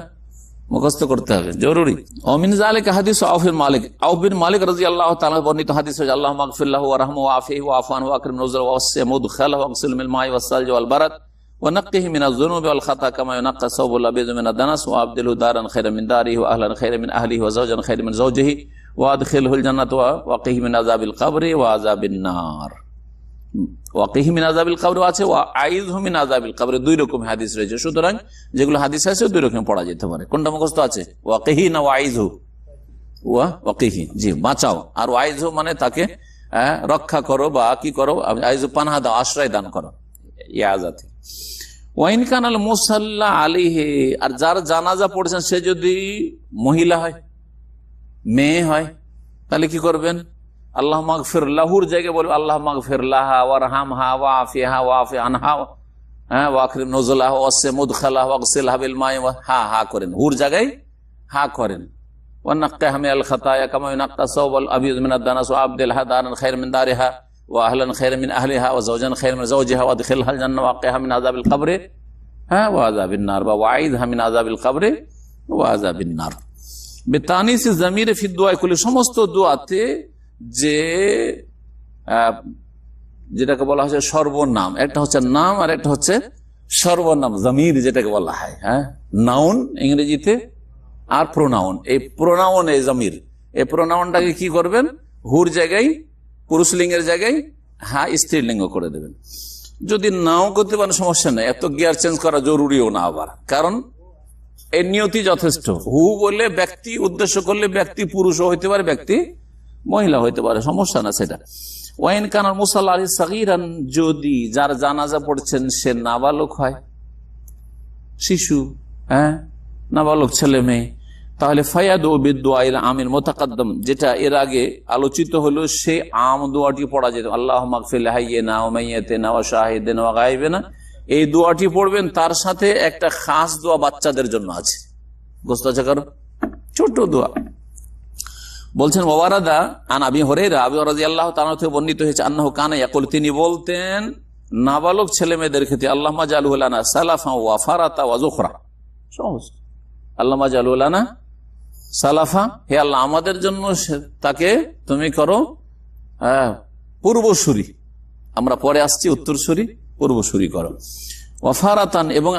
মুখস্থ করতে হবে, জরুরি। ওমিন যালিকা হাদিস আউফ বিন মালিক। আউফ বিন মালিক রাদিয়াল্লাহু তাআলা বর্ণিত হাদিস হচ্ছে আল্লাহুম্মা আগফির লাহু ওয়ারহামহু ওয়াআফিহি ওয়াআফু আনহু ওয়াকরিম নুজুলাহু ওয়াসসি মুদখালাহু ওয়াগসিলহু মিনাল মা'i ওয়াস-সালজি ওয়াল বারাদ ওয়ানাক্কিহি মিনাজ-যুনুবি ওয়াল খাতা কামা ইউনাক্কা সাওবুল আবিদ মিনাদ-দানাস ওয়াবদিলহু দারান খায়রান মিন দারিহি ওয়া আহলান খায়রান মিন আহলিহি ওয়া যাওজান খায়রান মিন যাওজিহি ওয়াদখিলহুল জান্নাতা ওয়াকিহি মিন আযাবিল কবরি ওয়া আযাবিন নার। ওয়াকিহি মিন আযাবিল কবরি আছে, ওয়া আইযহু মিন আযাবিল কবরি, দুই রকম হাদিস রয়েছে। সুতরাং যেগুলো হাদিস আছে দুই রকম পড়া যেতে পারে। কোনটা মুখস্থ আছে? ওয়াকিহি না ওয়াইযহু? ওয়াকিহি, জি, বাঁচাও। আর ওয়াইযহু মানে তাকে রক্ষা করো বা কি করো, আইযহু পানাহা দাও, আশ্রয় দান করো, ইয়াজাতি। ওয়াইন কানাল মুসাল্লা আলাইহি, আর যার জানাজা পড়েছেন সে যদি মহিলা হয়, মেয়ে হয়, তাহলে কি করবেন? আল্লাহুম্মা আগফির লাহুর জায়গায় বলবেন আল্লাহুম্মা আগফির লাহা ওয়ারহামহা ওয়াআফিহা ওয়াআফি আনহা ওয়াকরিম নুজুলাহা ওয়াসসি মুদখালাহা ওয়াগসিলহা বিল মা'i হা করেন, হুর জায়গায় হা করেন। ওয়ানাক্কিহা মিনাল খাতায়া কামা ইউনাক্কা সাওবাল আবিদ মিনাদ-দানাস ওয়াবদিলহা দারান খায়রান মিন দারিহা ওয়া আহলান খায়রান মিন আহলিহা ওয়া যাওজান খায়রান মিন যাওজিহা ওয়াদখিলহাল জান্নাহ ওয়াকিহা মিন আযাবিল কবরি ওয়া আযাবিন নার বা ওয়াইদহা মিন আযাবিল কবরি ওয়া আযাবিন নার। বিতানিসি যামির ফি দুআ কুল্লি, সমস্ত দোয়াতে যে যেটাকে বলা হচ্ছে সর্বনাম, একটা হচ্ছে নাম আর একটা হচ্ছে সর্বনাম, জামির যেটাকে বলা হয়, হ্যাঁ, নাউন ইংরেজিতে আর প্রোনাউন। এই প্রোনাউন, এই জামির, এই প্রোনাউনটাকে কি করবেন? হুর জায়গায় পুরুষলিঙ্গের জায়গায় হা স্ত্রীলিঙ্গ করে দেবেন। যদি নাও করতে পারেন সমস্যা নেই, এত গিয়ার চেঞ্জ করা জরুরিও না আবার, কারণ এর নিয়তি যথেষ্ট। হু বলে ব্যক্তি উদ্দেশ্য করলে ব্যক্তি পুরুষও হইতে পারে, ব্যক্তি মহিলা হইতে পারে, সমস্যা না সেটা। ওয়াইন কানাল মুসাল্লা আলাইহি সাগীরান, যদি যার জানাজা পড়ছেন সে নাবালক হয়, শিশু, হ্যাঁ, নাবালক ছেলে মেয়ে, তাহলে ফায়াদু বিদুআইল আমিল মুতাকাদ্দাম, যেটা এর আগে আলোচিত হলো, সে আম দোয়াটি পড়া যেত। আল্লাহুম্মা আগফির লিহাইয়িনা ওয়া মাইয়িতিনা ওয়া শাহিদিনা ওয়া গায়বিনা, এই দোয়াটি পড়বেন। তার সাথে একটা খাস দোয়া বাচ্চাদের জন্য আছে, বুঝতে আছে কারণ ছোট দোয়া। বলছেন ওয়ারাদা আন আবি হুরায়রা, আবু রাদিয়াল্লাহু তাআলা থেকে বর্ণিত হয়েছে, আন্নাহু কানা ইয়াকুল, তিনি বলতেন নাবালক ছেলে মেয়েদের ক্ষেত্রে, আল্লাহুম্মা জাআলহু লানা সালাফা ওয়া ফারাতা ওয়া যুখরা, সহজ, আল্লাহুম্মা জাআলহু লানা সালাফা, হে আল্লাহ আমাদের জন্য তাকে তুমি করো পূর্বসূরি, আমরা পরে আসছি উত্তরসূরি, পূর্বসূরি করো। ওয়াফারাতান, এবং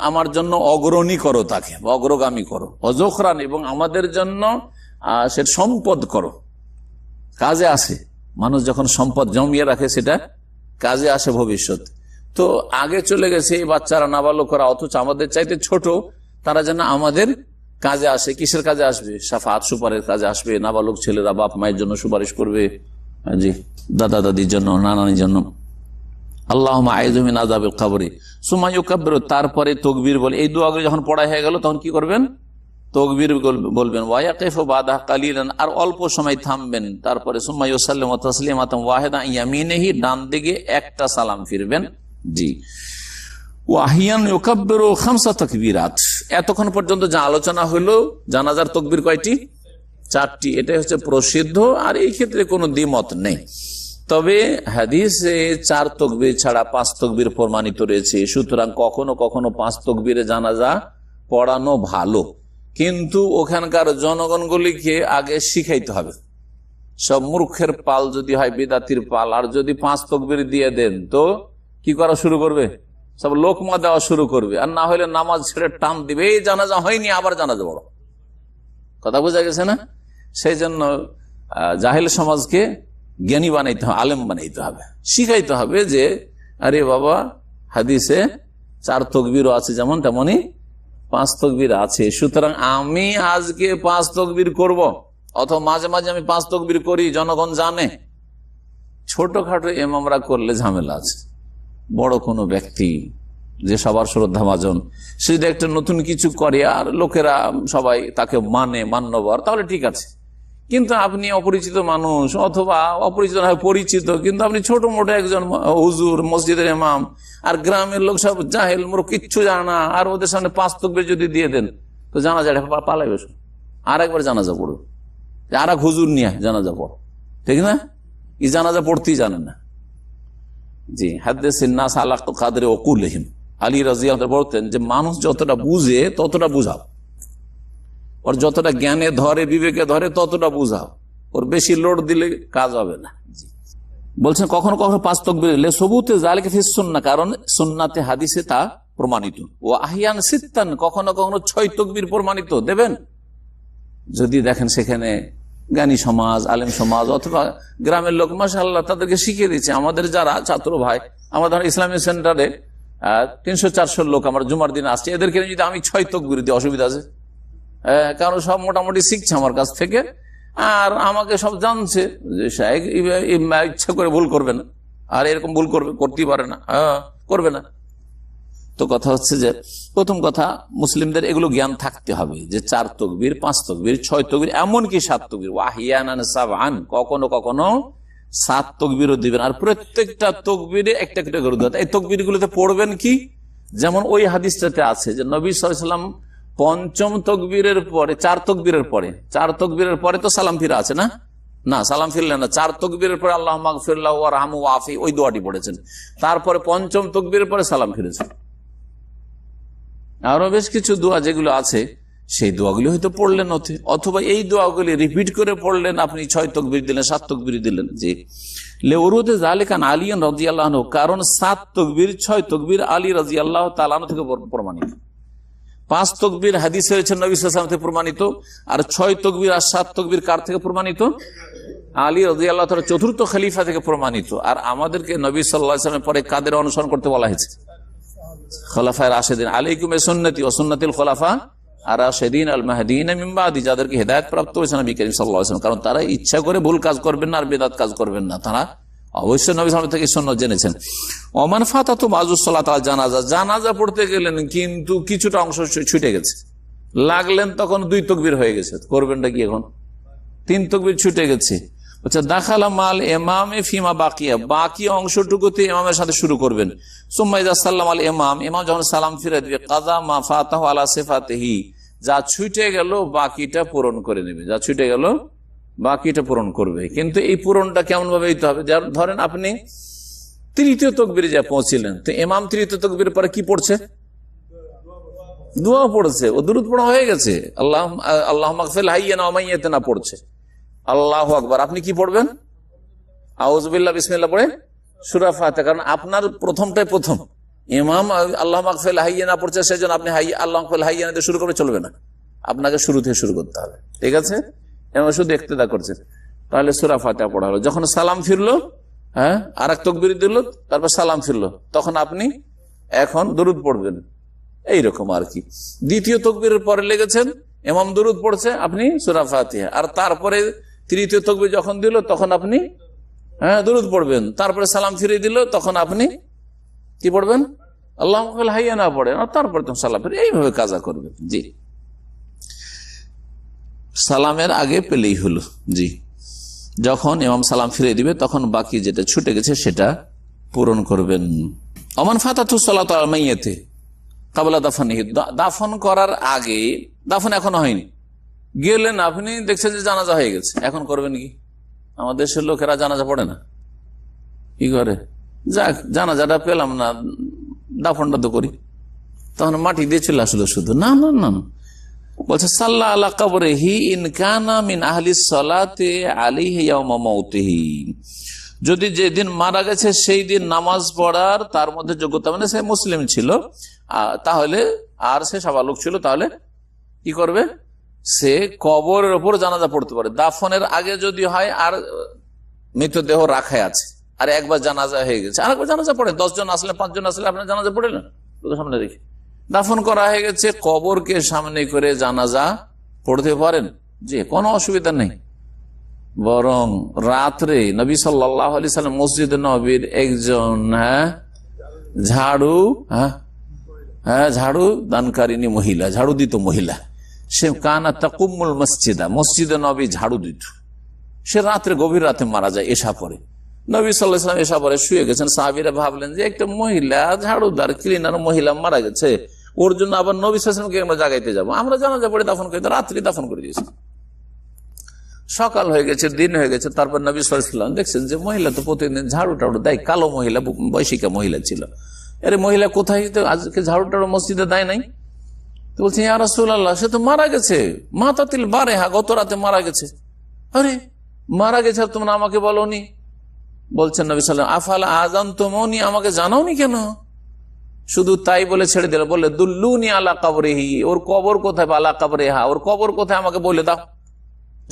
আমার জন্য অগ্রণী করো, তাকে অগ্রগামী করো। অজোখরান, এবং আমাদের জন্য সে সম্পদ করো, কাজে আসে। মানুষ যখন সম্পদ জমিয়ে রাখে সেটা কাজে আসে ভবিষ্যৎ। তো আগে চলে গেছে এই বাচ্চারা, নাবালকরা, অথচ আমাদের চাইতে ছোট, তারা যেন আমাদের কাজে আসে। কিসের কাজে আসবে? শাফাআত, সুপারিশের কাজে আসবে। নাবালক ছেলেরা বাপ মায়ের জন্য সুপারিশ করবে, জি, দাদা দাদির জন্য, নানানির জন্য। আল্লাহুম্মা আইযু মিন আযাবিল কবরি সুম্মা ইউকাব্বিরু, তারপরে তাকবীর বলে। এই দোয়াগুলো যখন পড়া হয়ে গেল তখন কি করবেন? তাকবীর বলবেন। ওয়া ইয়াকিফু বাদা কালিলান, আর অল্প সময় থামবেন। তারপরে সুম্মা ইউসাল্লিমু তাসলিমাতান ওয়াহিদা ইয়ামিনিহি, ডান দিকে একটা সালাম ফিরবেন। জি, ওয়াহিয়ান ইউকাব্বিরু খামসা তাকবীরাত। এতক্ষণ পর্যন্ত যা আলোচনা হলো, জানাজার তাকবীর কয়টি? 4টি। এটাই হচ্ছে প্রসিদ্ধ, আর এই ক্ষেত্রে কোনো দ্বিমত নেই। তবে হাদিসে 4 তাকবীর ছাড়া 5 তাকবীর প্রমাণিত রয়েছে। সুতরাং কখনো কখনো 5 তাকবীরে জানাজা পড়ানো ভালো, কিন্তু ওখানকার জনগণগুলিকে আগে শিখাইতে হবে। সব মূর্খের পাল যদি হয়, বিদাতির পাল, আর যদি 5 তাকবীর দিয়ে দেন তো কি করা শুরু করবে? সব লোকমা দেওয়া শুরু করবে, আর না হলে নামাজ ছেড়ে টান দিবে, এই জানাজা হয়নি আবার জানাজা বড়। কথা বোঝা গেছে না? সেই জন্য জাহেল সমাজকে জ্ঞানী বানাইতে হবে, আলেম বানাইতে হবে, শিখাইতে হবে যে আরে বাবা হাদিসে 4 তাকবীরও আছে যেমন তেমনি 5 তাকবীর আছে। সুতরাং আমি আজকে 5 তাকবীর করব, অথবা মাঝে মাঝে আমি 5 তাকবীর করি, জনগণ জানে। ছোটখাটো ইমামরা করলে ঝামেলা আছে। বড় কোনো ব্যক্তি যে সবার শ্রদ্ধাভাজন, সে যদি একটা নতুন কিছু করে আর লোকেরা সবাই তাকে মানে, মান্যবর, তাহলে ঠিক আছে। কিন্তু আপনি অপরিচিত মানুষ, অথবা অপরিচিত হয় পরিচিত, কিন্তু আপনি ছোট মোটো একজন হুজুর, মসজিদের ইমাম, আর গ্রামের লোক সব জাহেল মূর্খ, কিচ্ছু জানে না, আর ওদের সামনে 5 তাকবীর যদি দিয়ে দেন তো জানাজা পালাইবে, আর একবার জানাজা পড়বে, আর এক হুজুর নিয়ে জানাজা পড়, ঠিক না? এই জানাজা পড়তেই জানেন না। জি, হাদিসের নাস আলা কাদরে ওকুলহিম, আলী রাদিয়াল্লাহু বলতেন যে মানুষ যতটা বুঝে ততটা বুঝাও, ওর যতটা জ্ঞানে ধরে, বিবেকে ধরে, ততটা বুঝাও, ওর বেশি লোড দিলে কাজ হবে না। বলছেন কখনো কখনো 5 তাকবীর সবুতে যালিকা ফিস সুন্নাহ, কারণ সুন্নাতে হাদিসে তা প্রমাণিত। ও আহিয়ান সিত্তান, কখনো কখনো 6 তাকবীর প্রমাণিত দেবেন। যদি দেখেন সেখানে জ্ঞানী সমাজ, আলেম সমাজ, অথবা গ্রামের লোক মাশাআল্লাহ তাদেরকে শিখিয়ে দিচ্ছে। আমাদের যারা ছাত্র ভাই, আমাদের ইসলামিক সেন্টারে 300-400 লোক আমার জুমার দিন আসছে, এদেরকে যদি আমি 6 তাকবীর দিই অসুবিধা আছে? কারণ সব মোটামুটি শিখছে আমার কাছ থেকে, আর আমাকে সব জানছে যে শাইখ ইচ্ছা করে ভুল করবে না, আর এরকম ভুল করতেই পারে না, করবে না। তো কথা হচ্ছে যে প্রথম কথা, মুসলিমদের এগুলো জ্ঞান থাকতে হবে যে 4 তাকবীর, 5 তাকবীর, 6 তাকবীর, এমনকি 7 তাকবীর, ওয়াহিয়ানান সাবআন, কখনো কখনো 7 তাকবীরও দিবেন। আর প্রত্যেকটা তাকবীরে একটা একটা করে দেওয়া। এই তাকবীরগুলোতে পড়বেন কি? যেমন ওই হাদিসটাতে আছে যে নবী সাল্লাল্লাহু আলাইহি ওয়াসাল্লাম 5ম তাকবীরের পরে, 4 তাকবীরের পরে, 4 তাকবীরের পরে তো সালাম ফিরা আছে না? না, সালাম ফিরলেন না। 4 তাকবীরের পরে আল্লাহুম্মা মাগফির লাহু ওয়ারহামহু ওয়াফি, ওই দোয়াটি পড়েছেন। তারপরে 5ম তাকবীরের পরে সালাম ফিরেছেন। আরো বেশ কিছু দোয়া যেগুলো আছে, সেই দোয়াগুলি হয়তো পড়লেন, অথবা এই দোয়াগুলি রিপিট করে পড়লেন। আপনি 6 তাকবীর দিলেন, 7 তাকবীর দিলেন। যে লিউরুদে যালিকা আলী রাদিয়াল্লাহু আনহু, কারণ 7 তাকবীর, 6 তাকবীর আলী রাদিয়াল্লাহু তাআলা আনহু থেকে প্রমাণিত। 5 তাকবীর হাদিস হয়েছে নবী সাল্লাল্লাহু আলাইহি ওয়াসাল্লাম থেকে প্রমাণিত, আর 6 তাকবীর আর 7 তাকবীর কার থেকে প্রমাণিত? আলী রাদিয়াল্লাহু তাআলা 4র্থ খলিফা থেকে প্রমাণিত। আর আমাদেরকে নবী সাল্লাল্লাহু আলাইহি ওয়াসাল্লামের পরে কাদের অনুসরণ করতে বলা হয়েছে? খোলাফায়ে রাশিদিন, আলাইকুম বিসুন্নতি ওয়া সুন্নাতিল খোলাফা আর রাশিদিন আল মাহদিয়িন মিন বাদি, যাদেরকে হেদায়েত প্রাপ্ত হয়েছে নবী করিম সাল্লাল্লাহু আলাইহি ওয়াসাল্লাম। কারণ তারা ইচ্ছা করে ভুল কাজ করবেন না, আর বিদআত কাজ করবেন না, তারা অবশ্যই নবী সাল্লাল্লাহু আলাইহি ওয়াসাল্লাম থেকে সুন্নাত জেনেছেন। ওমান ফাতাতু মাযুস সালাত আল জানাজা, জানাজা পড়তে গেলেন কিন্তু কিছুটা অংশ ছুটে গেছে, লাগলেন তখন 2 তাকবীর হয়ে গেছে, করবেনটা কি এখন? 3 তাকবীর ছুটে গেছে। আচ্ছা, দাখালা মাল ইমামে ফিমা বাকিয়া, বাকি অংশটুকুতে ইমামের সাথে শুরু করবেন। সুম্মা ইযা সাল্লাম আল ইমাম, ইমাম যখন সালাম ফিরে দিবে, কাযা মা ফাতাহু আলা সিফাতিহি, যা ছুটে গেল বাকিটা পূরণ করে নেবে, যা ছুটে গেল বাকিটা পূরণ করবে। কিন্তু এই পূরণটা কেমন ভাবে দিতে হবে? ধরেন আপনি 3য় তাকবীরে যা পৌঁছিলেন, তো ইমাম 3য় তাকবীরের পরে কি পড়ছে? দোয়া পড়ছে, ও দুরূদ পড়া হয়ে গেছে, আল্লাহুম্মা গফির হাইয়ানা ওয়া মাইয়াতানা পড়ছে, আল্লাহু আকবার। আপনি কি পড়বেন? আউযু বিল্লাহ বিসমিল্লাহ পড়ে সূরা ফাতিহা। কারণ আপনার প্রথমটাই প্রথম, ইমাম আল্লাহুম্মা গফির হাইয়ানা পড়ছে, সেজন্য আপনি আল্লাহুম্মা গফির হাইয়ানা দিয়ে শুরু করে চলবে না, আপনাকে শুরু থেকে শুরু করতে হবে, ঠিক আছে? এমন শুধু ইক্তেদা করছেন, তাহলে সূরা ফাতিহা পড়া হলো। যখন সালাম ফিরলো, হ্যাঁ, আর এক তাকবীর দিল, তারপর সালাম ফিরলো, তখন আপনি এখন দরুদ পড়বেন, এইরকম আর কি। 2য় তাকবীরের পরে লেগেছেন, ইমাম দরুদ পড়ছে, আপনি সূরা ফাতিহা, আর তারপরে 3য় তাকবীর যখন দিল তখন আপনি দরুদ পড়বেন, তারপরে সালাম ফিরিয়ে দিল, তখন আপনি কি পড়বেন? আল্লাহুম্মা গফির হাইয়ানা পড়েন, আর তারপরে তখন সালাম ফিরে, এইভাবে কাজা করবেন। জি, সালামের আগে পেলেই হলো। জি, যখন ইমাম সালাম ফিরিয়ে দিবে তখন বাকি যেটা ছুটে গেছে সেটা পূরণ করবেন। ওমান ফাতাতু সালাতু আলা মাইয়িতি ক্বাবলা দাফনিহি, দাফন করার আগে, দাফন এখনো হয়নি, গেলেন আপনি দেখছেন যে জানাজা হয়ে গেছে, এখন করবেন কি? আমাদের দেশের লোকেরা জানাজা পড়ে না, কি করে? যাক, জানাজাটা পেলাম না, দাফনটা তো করি, তখন মাটি দিয়ে চলে আসলো শুধু। না না না, বলছে সাল্লা আলা কবরিহি ইন কানা মিন আহলিস সালাতি আলাইহি ইয়াওমা মাউতিহি, যদি যেদিন মারা গেছে সেই দিন নামাজ পড়ার তার মধ্যে যোগ্যতা, মানে সে মুসলিম ছিল তাহলে, আর সে সাবালক ছিল, তাহলে কি করবে? সে কবরের ওপর জানাজা পড়তে পারে। দাফনের আগে যদি হয় আর মৃতদেহ রাখায় আছে, আর একবার জানাজা হয়ে গেছে, আর একবার জানাজা পড়ে, 10 জন আসলে 5 জন আসলে আপনার জানাজা পড়লেন সামনে রেখে, দাফন করা হয়ে গেছে, কবরকে সামনে করে জানাজা পড়তে পারেন, যে কোনো অসুবিধা নেই। বরং রাত্রে নবী সাল্লাল্লাহু আলাইহি সাল্লাম মসজিদ নববীর একজন ঝাড়ু দানকারিনী মহিলা, ঝাড়ু দিত মহিলা, সে কানা তাকুমুল মসজিদা, মসজিদ নবী ঝাড়ু দিত, সে রাত্রে গভীর রাতে মারা যায় এশা পরে। নবী সাল্লাল্লাহু আলাইহি সাল্লাম এশা পরে শুয়ে গেছেন, সাহাবীরা ভাবলেন যে একটা মহিলা ঝাড়ুদার ক্লিনার মহিলা মারা গেছে, ওর জন্য আবার নবী সাল্লাল্লাহু আলাইহি সাল্লামকে আমরা জাগাইতে যাবো, আমরা জানাজা পড়ে দাফন করি, রাত্রি দাফন করে দিয়েছি। সকাল হয়ে গেছে, দিন হয়ে গেছে, তারপর নবী সাল্লাল্লাহু আলাইহি সাল্লাম দেখছেন যে মহিলা তো প্রতিদিন ঝাড়ু টাড়ু দেয়, কালো মহিলা, বয়সিকা মহিলা ছিল, আরে মহিলা কোথায়, তো আজকে ঝাড়ু টাড়ু মসজিদে দেয় নাই? তো বলছে ইয়া রাসূলুল্লাহ, সে তো মারা গেছে, মাতাতিল বারেহা, গত রাতে মারা গেছে। আরে মারা গেছে আর তোমরা আমাকে বলোনি? বলছেন নবী সাল্লাল্লাহু আলাইহি ওয়াসাল্লাম, আফালা আযানতুমুনি, আমাকে জানাওনি কেন? শুধু তাই বলে ছেড়ে দিল, বললে দুল্লুনি আলা কবরিহি, ওর কবর কোথায়, আলা কবরিহা, ওর কবর কোথায় আমাকে বলে দাও,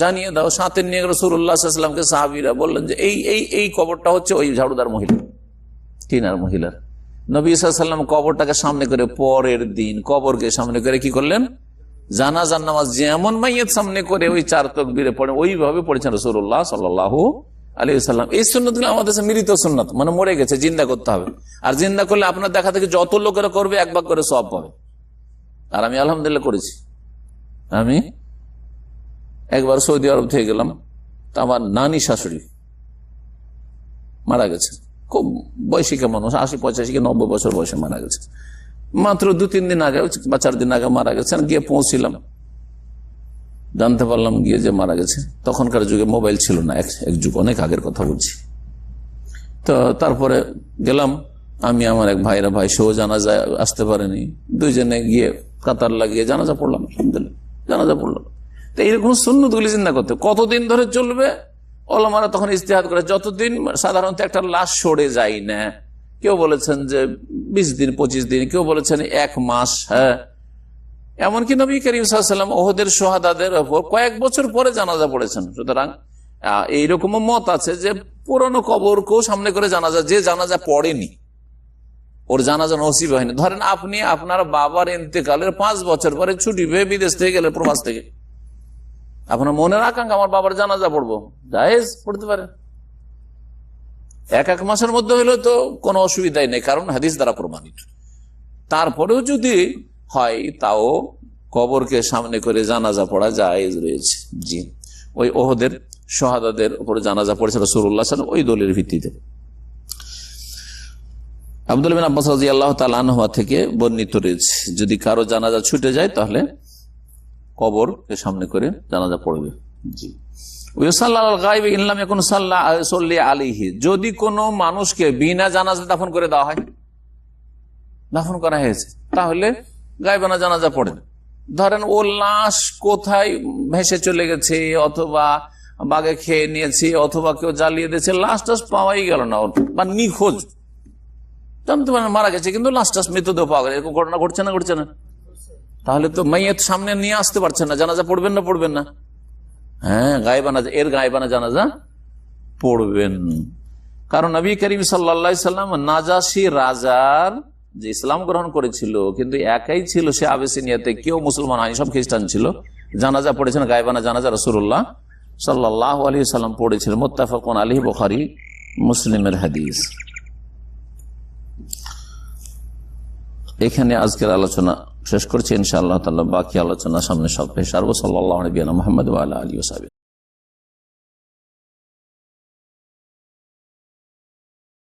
জানিয়ে দাও। সাথে নিয়ে রাসূলুল্লাহ সাল্লাল্লাহু আলাইহি ওয়াসাল্লামকে সাহাবীরা বললেন যে এই কবরটা হচ্ছে ওই ঝাড়ুদার মহিলা, তিনার মহিলার। নবী সাল্লাল্লাহু আলাইহি ওয়াসাল্লাম কবরটাকে সামনে করে পরের দিন কবরকে সামনে করে কি করলেন? জানাজার নামাজ যেমন মাইয়িত সামনে করে ওই 4 তাকবীরে পড়ে, ওইভাবে পড়েছেন রাসূলুল্লাহ সাল্লাল্লাহু আলাইহি ওয়াসাল্লাম। এই সুন্নতগুলো আমাদের কাছে মৃত সুন্নাত, মানে মরে গেছে, জিন্দা করতে হবে। আর জিন্দা করলে আপনার দেখা থেকে যত লোকেরা করবে 1 ভাগ করে সওয়াব পাবে। আর আমি আলহামদুলিল্লাহ করেছি। আমি একবার সৌদি আরব থেকে গেলাম, তা আমার নানি শাশুড়ি মারা গেছে, খুব বয়সিকা মানুষ, 80-85 কি 90 বছর বয়সে মারা গেছে। মাত্র 2-3 দিন আগে বা 4 দিন আগে মারা গেছেন। গিয়ে পৌঁছিলাম, জানতে পারলাম গিয়ে যে মারা গেছে। তখনকার যুগে মোবাইল ছিল না, এক যুগ, অনেক আগের কথা বলছি। তো তারপরে গেলাম আমি, আমার এক ভাই সেও জানাজা আসতে পারেনি, দুইজনে গিয়ে কাতার লাগিয়ে জানাজা পড়লাম, আলহামদুলিল্লাহ জানাজা পড়লাম। তো এইরকম সুন্নতগুলি চিন্তা করতে কতদিন ধরে চলবে? ওলামারা তখন ইজতিহাদ করে, যতদিন সাধারণত একটা লাশ সরে যায় না, কেউ বলেছেন যে 20 দিন 25 দিন, কেউ বলেছেন 1 মাস। হ্যাঁ, এমনকি নবী করিম সাল্লাল্লাহু আলাইহি ওয়াসাল্লাম ওহদের শহাদাদের উপর কয়েক বছর পরে জানাজা পড়েছেন। সুতরাং এইরকম মত আছে যে পুরনো কবরকেও সামনে করে জানাজা, যে জানাজা পড়েনি ওর জানাজা নসিব হয়নি। ধরেন আপনি আপনার বাবার ইন্তেকালের 5 বছর পরে ছুটি পেয়ে বিদেশ থেকে গেলেন, প্রবাস থেকে, আপনার মনের আকাঙ্ক্ষা আমার বাবার জানাজা পড়বো, জায়েজ, পড়তে পারেন। 1 মাসের মধ্যে হলেও তো কোনো অসুবিধাই নেই, কারণ হাদিস দ্বারা প্রমাণিত। তারপরেও যদি হয় তাও কবরকে সামনে করে জানাজা পড়া জায়েজ রয়েছে। জি, ওই ওহদের শহাদাদের উপরে জানাজা পড়েছে রাসূলুল্লাহ সাল্লাল্লাহু আলাইহি ওয়াসাল্লাম, ওই দলিলের ভিত্তিতে। আব্দুল্লাহ বিন আব্বাস রাদিয়াল্লাহু তাআলা আনহু থেকে বর্ণিত রয়েছে, যদি কারো জানাজা ছুটে যায় তাহলে কবরকে সামনে করে জানাজা পড়বে। জি, যদি কোনো মানুষকে বিনা জানাজা দাফন করে দেওয়া হয়, দাফন করা হয়েছে, তাহলে গায়বানা জানাজা পড়ে। ধরেন ও লাশ কোথায় ভেসে চলে গেছে, অথবা বাঘে খেয়ে নিয়েছে, অথবা কেউ জ্বালিয়ে দিয়েছে, লাশ টাশ পাওয়াই গেল না, ওর বা নিখোঁজ, জানতে পারেন মারা গেছে কিন্তু লাশ টাশ মৃতদেহ পাওয়া গেল, এরকম ঘটনা ঘটছে না? তাহলে তো মাইয়াত সামনে নিয়ে আসতে পারছেন না, জানাজা পড়বেন না? হ্যাঁ, গায়বানা জানাজা পড়বেন। কারণ নবী করিম সাল্লাল্লাহু আলাইহি সাল্লাম নাজাশী রাজার যে ইসলাম গ্রহণ করেছিল, কিন্তু একাই ছিল সে আবেসিনিয়াতে, কেউ মুসলমান হয়নি, সব খ্রিস্টান ছিল, জানাজা পড়েছেন, গায়বানা জানাজা রাসূলুল্লাহ সাল্লাল্লাহু আলাইহি সাল্লাম পড়েছিলেন। মুত্তাফাকুন আলাইহি, বুখারী মুসলিমের হাদিস। এখানে আজকের আলোচনা শেষ করছি, ইনশাআল্লাহ তাআলা বাকি আলোচনা সামনে সপ্তাহে সারবো। সাল্লাল্লাহু আলাইহি ওয়া সাল্লাম, মুহাম্মদ ওয়া আলা আলিহি ওয়া সাহবিহি।